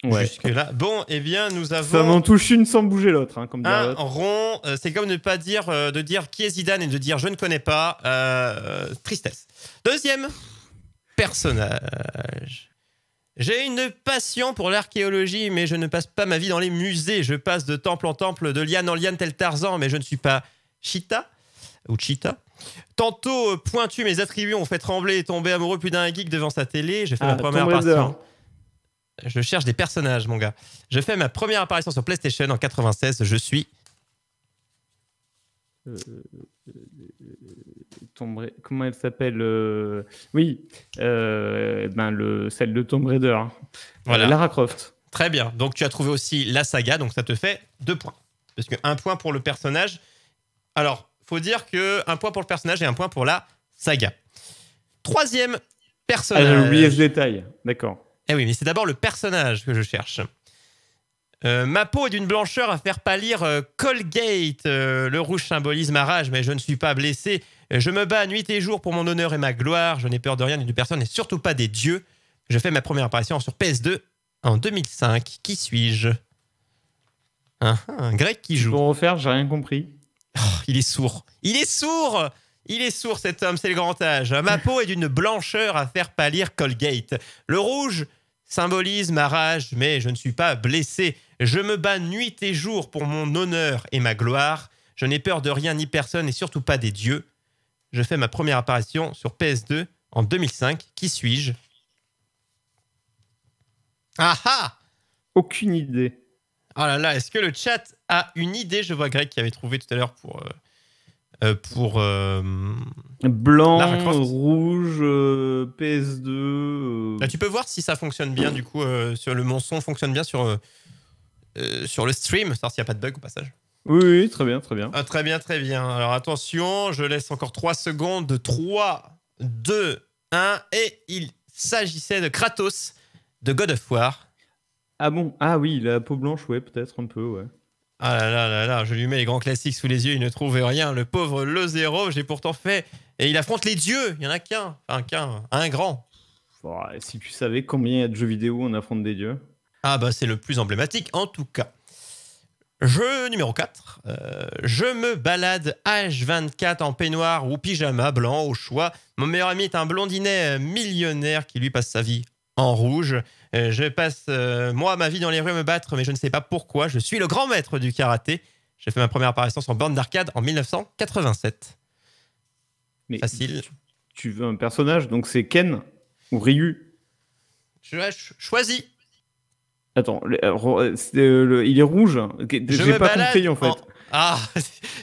Ouais. Jusque-là. Bon, eh bien, nous Ça avons m'en touche une sans bouger l'autre, hein, comme dirait un l'autre. rond. C'est comme ne pas dire, de dire qui est Zidane et de dire je ne connais pas. Tristesse. Deuxième personnage. J'ai une passion pour l'archéologie, mais je ne passe pas ma vie dans les musées. Je passe de temple en temple, de liane en liane tel Tarzan, mais je ne suis pas Cheetah ou Cheetah. Tantôt pointu, mes attributs ont fait trembler et tomber amoureux plus d'un geek devant sa télé. J'ai fait ma première Tomb Raider. apparition. Je cherche des personnages, mon gars. Je fais ma première apparition sur PlayStation en 96. Je suis... Comment elle s'appelle Oui, celle de Tomb Raider. Voilà. Lara Croft. Très bien. Donc, tu as trouvé aussi la saga. Donc, ça te fait 2 points. Parce que 1 point pour le personnage. Alors, faut dire que 1 point pour le personnage et 1 point pour la saga. Troisième Ah, personnage. j'ai oublié ce détail. D'accord. Eh oui, mais c'est d'abord le personnage que je cherche. Ma peau est d'une blancheur à faire pâlir Colgate. Le rouge symbolise ma rage, mais je ne suis pas blessé. Je me bats nuit et jour pour mon honneur et ma gloire. Je n'ai peur de rien ni de personne et surtout pas des dieux. Je fais ma première apparition sur PS2 en 2005. Qui suis-je? Un grec qui joue. Pour refaire, j'ai rien compris. Oh, il est sourd. Il est sourd. Il est sourd, cet homme, c'est le grand âge. Ma peau est d'une blancheur à faire pâlir Colgate. Le rouge symbolise ma rage, mais je ne suis pas blessé. Je me bats nuit et jour pour mon honneur et ma gloire. Je n'ai peur de rien ni personne et surtout pas des dieux. Je fais ma première apparition sur PS2 en 2005. Qui suis-je? Ah ah! Aucune idée. Oh là là, est-ce que le chat a une idée? Je vois Greg qui avait trouvé tout à l'heure pour Blanc, Lara Croft. rouge, PS2. Là, tu peux voir si ça fonctionne bien, du coup, sur mon son fonctionne bien sur le stream, savoir s'il n'y a pas de bug au passage. Oui, oui, très bien, très bien. Ah, très bien, très bien. Alors attention, je laisse encore 3 secondes. 3, 2, 1. Et il s'agissait de Kratos de God of War. Ah bon? Ah oui, la peau blanche, ouais, peut-être un peu, ouais. Ah là là là là, je lui mets les grands classiques sous les yeux, il ne trouve rien. Le pauvre Lo-Zero, j'ai pourtant fait. Et il affronte les dieux, il n'y en a qu'un. Enfin, un grand. Oh, si tu savais combien il y a de jeux vidéo où on affronte des dieux. Ah bah c'est le plus emblématique en tout cas. Jeu numéro 4. Je me balade H24 en peignoir ou pyjama blanc au choix. Mon meilleur ami est un blondinet millionnaire qui lui passe sa vie en rouge. Je passe moi ma vie dans les rues à me battre, mais je ne sais pas pourquoi. Je suis le grand maître du karaté. J'ai fait ma première apparition sur borne d'arcade en 1987. Mais Facile. tu veux un personnage, donc c'est Ken ou Ryu? Je choisis. Attends, il est rouge. J'ai pas compris en fait. Ah,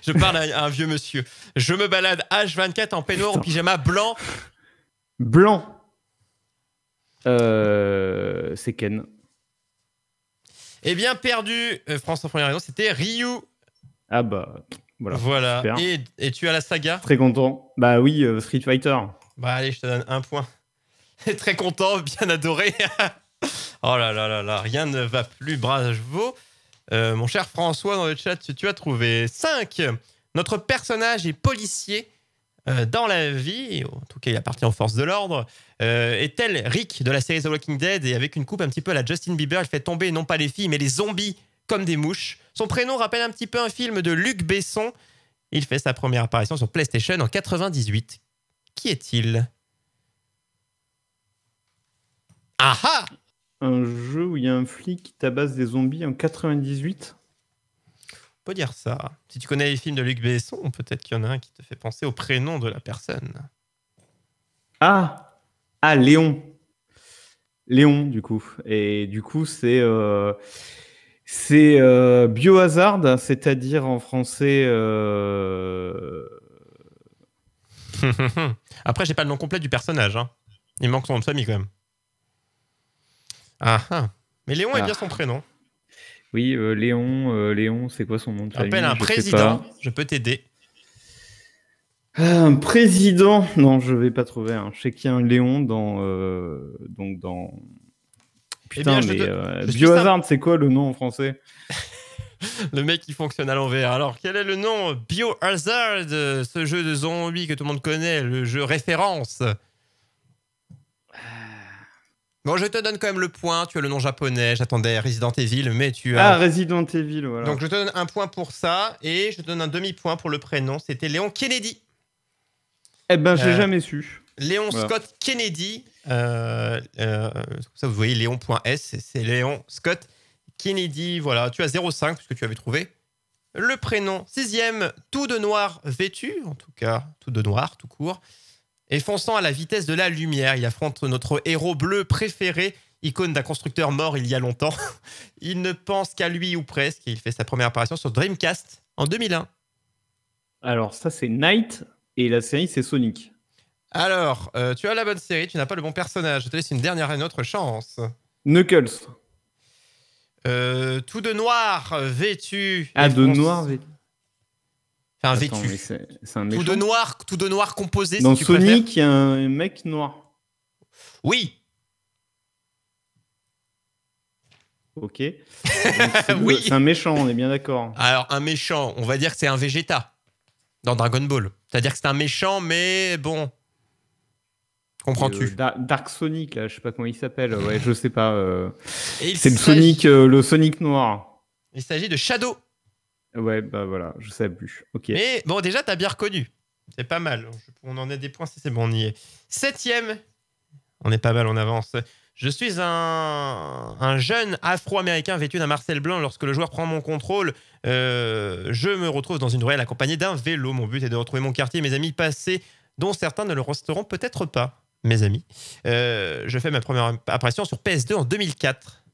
je parle à un vieux monsieur. Je me balade H24 en peignoir ou pyjama blanc. Blanc. C'est Ken. Eh bien, perdu. France en première raison, c'était Ryu. Ah bah, voilà. Voilà. Super. Et tu as la saga? Très content. Bah oui, Street Fighter. Bah allez, je te donne 1 point. Très content, bien adoré. Oh là là là là, rien ne va plus, bravo. Mon cher François, dans le chat, tu as trouvé 5. Notre personnage est policier dans la vie, en tout cas il appartient aux forces de l'ordre, est tel Rick de la série The Walking Dead, et avec une coupe un petit peu à la Justin Bieber, il fait tomber non pas les filles mais les zombies comme des mouches. Son prénom rappelle un petit peu un film de Luc Besson. Il fait sa première apparition sur PlayStation en 98. Qui est-il? Ah ah! Un jeu où il y a un flic qui tabasse des zombies en 98. On peut dire ça. Si tu connais les films de Luc Besson, peut-être qu'il y en a un qui te fait penser au prénom de la personne. Ah, Léon. Léon, du coup. Et du coup, c'est Biohazard, c'est-à-dire en français. Après, j'ai pas le nom complet du personnage. Hein. Il manque son nom de famille quand même. Ah ah. Mais Léon est bien son prénom. Oui, Léon, c'est quoi son nom de famille? Appelle un président, je peux t'aider. Un président? Non, je vais pas trouver. Je sais qu'il y a un Léon dans. Putain, eh bien, mais Biohazard, c'est quoi le nom en français? Le mec qui fonctionne à l'envers. Alors, quel est le nom? Biohazard, ce jeu de zombies que tout le monde connaît, le jeu référence. Bon, je te donne quand même le point. Tu as le nom japonais. J'attendais Resident Evil, mais tu as... Ah, Resident Evil, voilà. Donc, je te donne 1 point pour ça. Et je te donne un demi-point pour le prénom. C'était Léon Kennedy. Eh ben, j'ai jamais su. Léon Scott Kennedy. Ça, vous voyez Léon.s. C'est Léon Scott Kennedy. Voilà, tu as 0,5 puisque tu avais trouvé. Le prénom, 6e, tout de noir vêtu. En tout cas, tout de noir, tout court. Et fonçant à la vitesse de la lumière, il affronte notre héros bleu préféré, icône d'un constructeur mort il y a longtemps. Il ne pense qu'à lui ou presque, et il fait sa première apparition sur Dreamcast en 2001. Alors ça c'est Knight, et la série c'est Sonic. Alors, tu as la bonne série, tu n'as pas le bon personnage. Je te laisse une autre chance. Knuckles. Tout de noir vêtu. Ah, de noir vêtu. Enfin, Attends, vêtu. C'est un méchant. Tout de noir composé. Dans si tu Sonic, préfères. il y a un mec noir. Oui. Ok. Oui. C'est un méchant, on est bien d'accord. Alors, un méchant, on va dire que c'est un Vegeta dans Dragon Ball. C'est-à-dire que c'est un méchant, mais bon. Comprends-tu? Dark Sonic, là, je sais pas comment il s'appelle. Ouais, je sais pas. C'est le Sonic noir. Il s'agit de Shadow. Ouais, bah voilà, je sais plus. Ok. Mais bon, déjà, t'as bien reconnu. C'est pas mal. On en a des points si c'est bon, on y est. 7e. On est pas mal, on avance. Je suis un jeune afro-américain vêtu d'un Marcel blanc. Lorsque le joueur prend mon contrôle, je me retrouve dans une ruelle accompagné d'un vélo. Mon but est de retrouver mon quartier et mes amis passés, dont certains ne le resteront peut-être pas, mes amis. Je fais ma première apparition sur PS2 en 2004.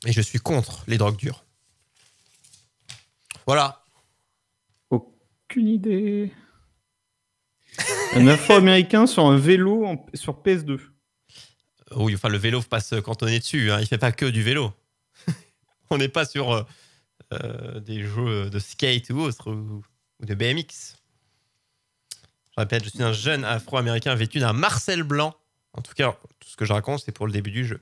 Et je suis contre les drogues dures. Voilà. Aucune idée. Un afro-américain sur un vélo sur PS2. Oui, enfin, le vélo faut pas se cantonner dessus. Hein. Il fait pas que du vélo. On n'est pas sur des jeux de skate ou autre, ou de BMX. Je répète, je suis un jeune afro-américain vêtu d'un Marcel blanc. En tout cas, tout ce que je raconte, c'est pour le début du jeu.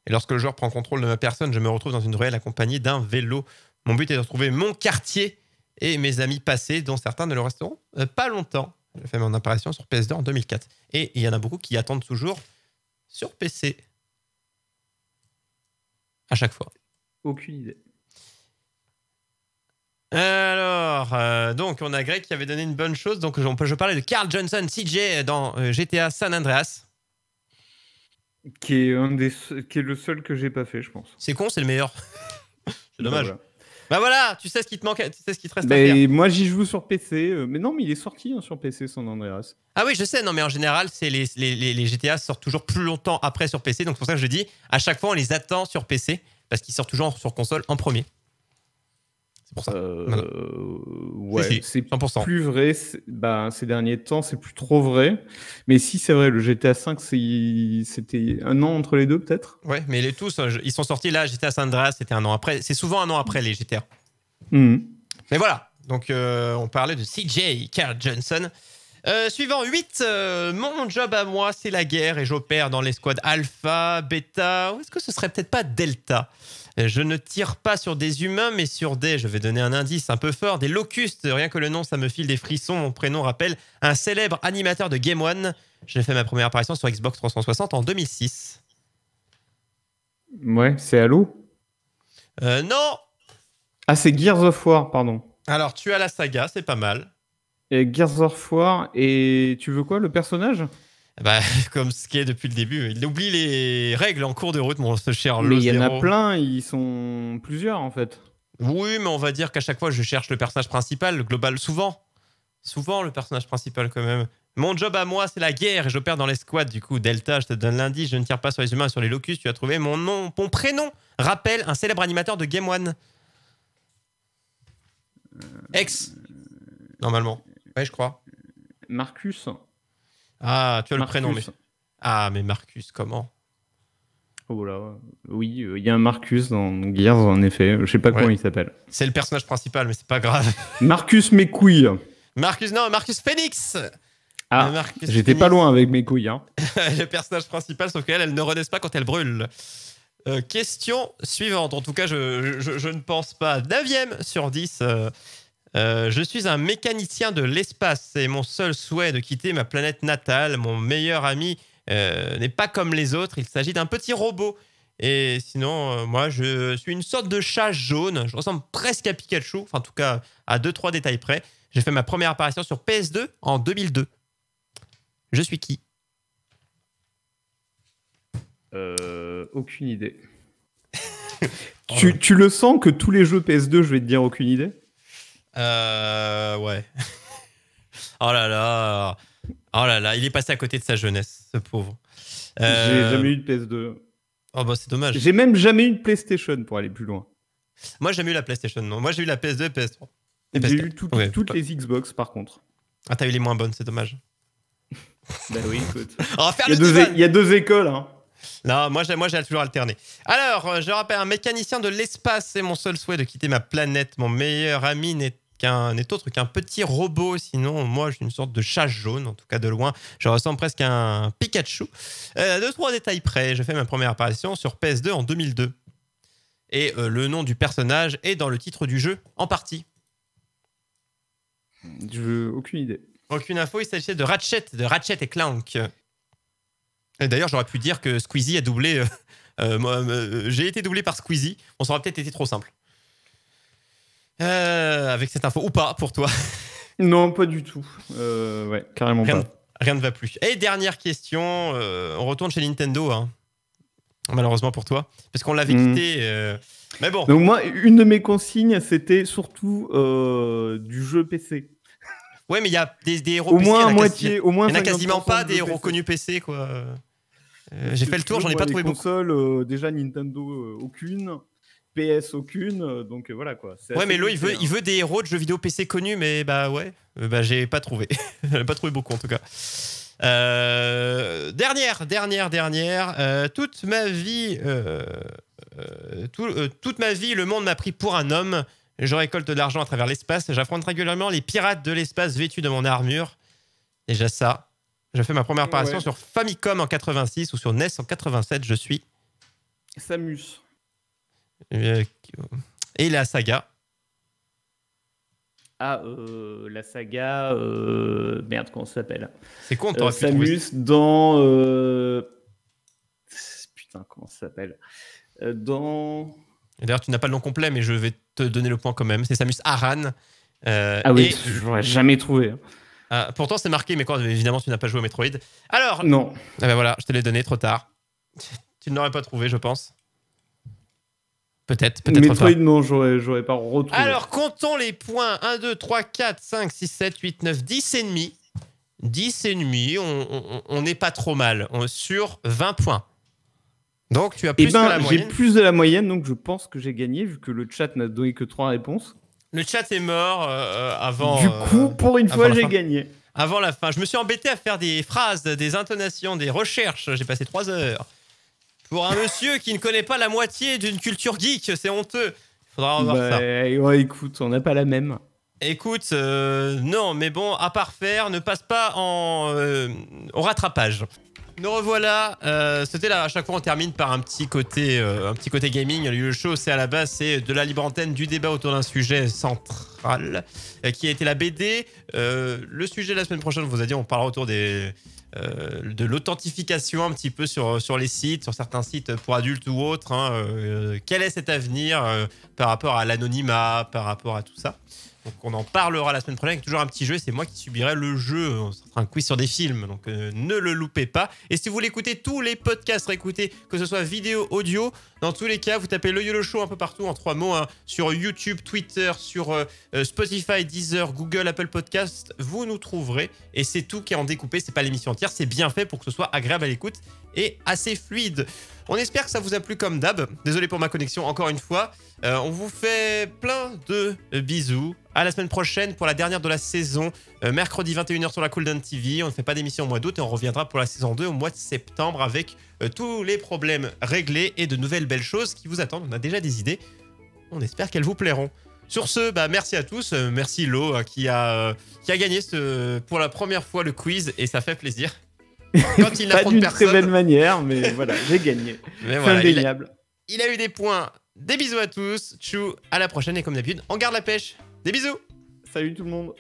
Et lorsque le joueur prend contrôle de ma personne, je me retrouve dans une ruelle accompagnée d'un vélo. Mon but est de retrouver mon quartier et mes amis passés, dont certains ne le resteront pas longtemps. J'ai fait mon apparition sur PS2 en 2004. Et il y en a beaucoup qui attendent toujours sur PC. À chaque fois. Aucune idée. Alors, donc on a Greg qui avait donné une bonne chose. Donc je parlais de Carl Johnson, CJ dans GTA San Andreas. Qui est le seul que j'ai pas fait, je pense. C'est con, c'est le meilleur. C'est dommage. Voilà. Bah voilà, tu sais ce qui te manque, tu sais ce qui te reste à faire. Moi, j'y joue sur PC. Mais non, mais il est sorti sur PC, San Andreas. Ah oui, je sais, non mais en général, c'est les GTA sortent toujours plus longtemps après sur PC. Donc c'est pour ça que je dis, à chaque fois, on les attend sur PC parce qu'ils sortent toujours sur console en premier. C'est pour ça. Ouais, Si, c'est 100%. plus vrai. Ces derniers temps, c'est plus trop vrai. Mais si, c'est vrai, le GTA V, c'était un an entre les deux, peut-être. Ouais, mais les tous, ils sont sortis là, GTA San Andreas, c'était un an après. C'est souvent un an après les GTA. Mhm. Mais voilà, donc on parlait de CJ Carl Johnson. Suivant 8, mon job à moi, c'est la guerre et j'opère dans les squads Alpha, Beta, ou est-ce que ce serait peut-être pas Delta ? Je ne tire pas sur des humains, mais sur des, je vais donner un indice un peu fort, des locustes. Rien que le nom, ça me file des frissons. Mon prénom rappelle un célèbre animateur de Game One. J'ai fait ma première apparition sur Xbox 360 en 2006. Ouais, c'est Halo. Non. Ah, c'est Gears of War, pardon. Alors, tu as la saga, c'est pas mal. Et Gears of War, et tu veux quoi, le personnage ? Bah, comme ce qui est depuis le début. Il oublie les règles en cours de route, mon ce cher Mais il y en a Lozero. plein, ils sont plusieurs, en fait. Oui, mais on va dire qu'à chaque fois, je cherche le personnage principal, le global. Souvent le personnage principal, quand même. Mon job à moi, c'est la guerre et j'opère dans les squads. Du coup, Delta, je te donne l'indice, je ne tire pas sur les humains, sur les locustes. Tu as trouvé mon nom, mon prénom. Rappelle un célèbre animateur de Game One. Ex. Normalement. Ouais, je crois. Marcus. Ah, tu as le Marcus. prénom, mais... Ah, mais Marcus, comment ? Oh là, oui, il y a un Marcus dans Gears, en effet. Je sais pas comment il s'appelle. C'est le personnage principal, mais c'est pas grave. Marcus mes couilles. Marcus Phoenix. Ah, Marcus j'étais Phoenix. pas loin avec mes couilles. Hein. Le personnage principal, sauf qu'elle ne renaissent pas quand elle brûle. Question suivante. En tout cas, je ne pense pas. 9e sur 10. Je suis un mécanicien de l'espace. C'est mon seul souhait de quitter ma planète natale. Mon meilleur ami n'est pas comme les autres. Il s'agit d'un petit robot. Et sinon, moi, je suis une sorte de chat jaune. Je ressemble presque à Pikachu. Enfin, en tout cas, à 2-3 détails près. J'ai fait ma première apparition sur PS2 en 2002. Je suis qui ? Aucune idée. Tu le sens que tous les jeux PS2, je vais te dire aucune idée. Ouais. Oh là là, il est passé à côté de sa jeunesse, ce pauvre. J'ai jamais eu de PS2. Oh bah c'est dommage. J'ai même jamais eu de PlayStation pour aller plus loin. Moi j'ai jamais eu la PlayStation, non. Moi j'ai eu la PS2 et PS3. Et J'ai PS4. eu Ouais. toutes les Xbox par contre. Ah t'as eu les moins bonnes, c'est dommage. Bah oui, écoute. On va faire Il le débat. y a deux écoles. Hein. Non, moi j'ai toujours alterné. Alors, je rappelle, un mécanicien de l'espace, c'est mon seul souhait de quitter ma planète. Mon meilleur ami n'est autre qu'un petit robot. Sinon, moi, je suis une sorte de chat jaune, en tout cas de loin. Je ressemble presque à un Pikachu. 2-3 détails près, je fais ma première apparition sur PS2 en 2002. Et le nom du personnage est dans le titre du jeu, en partie. Aucune idée. Aucune info, il s'agissait de Ratchet et Clank. Et d'ailleurs, j'aurais pu dire que Squeezie a doublé... j'ai été doublé par Squeezie. On ça aurait peut-être été trop simple. Avec cette info, ou pas, pour toi. Non, pas du tout. Ouais, carrément pas. Rien ne va plus. Et dernière question, on retourne chez Nintendo, hein. Malheureusement pour toi, parce qu'on l'avait quitté. Mais bon. Donc moi, une de mes consignes, c'était surtout du jeu PC. Ouais, mais il y a des héros Au PC. moins Il y en à a moitié, au moins il y en a quasiment 50% pas de des jeux héros PC. connus PC, quoi. J'ai fait le tour, j'en ai pas trouvé les beaucoup. consoles, déjà Nintendo, aucune. PS, aucune. Donc voilà quoi. C'est Ouais, assez mais Lo, limité, il veut des héros de jeux vidéo PC connus, mais bah ouais. Bah j'ai pas trouvé. J'en ai pas trouvé beaucoup en tout cas. Dernière. Toute ma vie, le monde m'a pris pour un homme. Je récolte de l'argent à travers l'espace. J'affronte régulièrement les pirates de l'espace vêtus de mon armure. Déjà ça. Je fais ma première apparition sur Famicom en 86 ou sur NES en 87. Je suis Samus. Et la saga. Ah, la saga. Merde, comment ça s'appelle? C'est con, t'aurais pu trouver. Samus dans. Putain, comment ça s'appelle? Dans. D'ailleurs, tu n'as pas le nom complet, mais je vais te donner le point quand même. C'est Samus Aran. Ah oui, j'aurais jamais trouvé. Pourtant, c'est marqué, mais quoi, évidemment, tu n'as pas joué au Metroid. Alors. Non. Ah ben voilà, je te l'ai donné trop tard. Tu ne l'aurais pas trouvé, je pense. Peut-être. Metroid, non, j'aurais pas retrouvé. Alors, comptons les points. 1, 2, 3, 4, 5, 6, 7, 8, 9, 10 et demi. 10 et demi, on n'est pas trop mal. Sur 20 points. Donc, tu as plus que la moyenne. J'ai plus de la moyenne, donc je pense que j'ai gagné, vu que le chat n'a donné que 3 réponses. Le chat est mort avant... Du coup, pour une fois, j'ai gagné. Avant la fin. Je me suis embêté à faire des phrases, des intonations, des recherches. J'ai passé 3 heures. Pour un monsieur qui ne connaît pas la moitié d'une culture geek, c'est honteux. Il faudra revoir ça. Ouais, écoute, on n'a pas la même. Écoute, non, mais bon, à part faire, ne passe pas au rattrapage. Nous revoilà. C'était là, à chaque fois, on termine par un petit côté gaming. Le show, c'est à la base, c'est de la libre antenne, du débat autour d'un sujet central, qui a été la BD. Le sujet de la semaine prochaine, on vous a dit, on parlera autour de l'authentification un petit peu sur les sites, sur certains sites pour adultes ou autres. Quel est cet avenir par rapport à l'anonymat, par rapport à tout ça? Donc on en parlera la semaine prochaine avec toujours un petit jeu. C'est moi qui subirai le jeu. Ce sera un quiz sur des films, donc ne le loupez pas. Et si vous voulez écouter tous les podcasts, réécouter, que ce soit vidéo, audio, dans tous les cas, vous tapez le YOLO Show un peu partout en 3 mots, hein, sur YouTube, Twitter, sur Spotify, Deezer, Google, Apple Podcasts, vous nous trouverez. Et c'est tout qui est en découpé, c'est pas l'émission entière, c'est bien fait pour que ce soit agréable à l'écoute et assez fluide. On espère que ça vous a plu comme d'hab. Désolé pour ma connexion encore une fois. On vous fait plein de bisous. À la semaine prochaine pour la dernière de la saison. Mercredi 21h sur la Cooldown TV. On ne fait pas d'émission au mois d'août et on reviendra pour la saison 2 au mois de septembre avec tous les problèmes réglés et de nouvelles belles choses qui vous attendent. On a déjà des idées. On espère qu'elles vous plairont. Sur ce, merci à tous. Merci Lo qui a gagné pour la première fois le quiz et ça fait plaisir. Quand il pas n'affronte d'une personne. très belle manière, mais voilà, j'ai gagné. Mais c'est voilà, indéniable. Il a eu des points. Des bisous à tous. Tchou, à la prochaine et comme d'habitude, on garde la pêche. Des bisous. Salut tout le monde.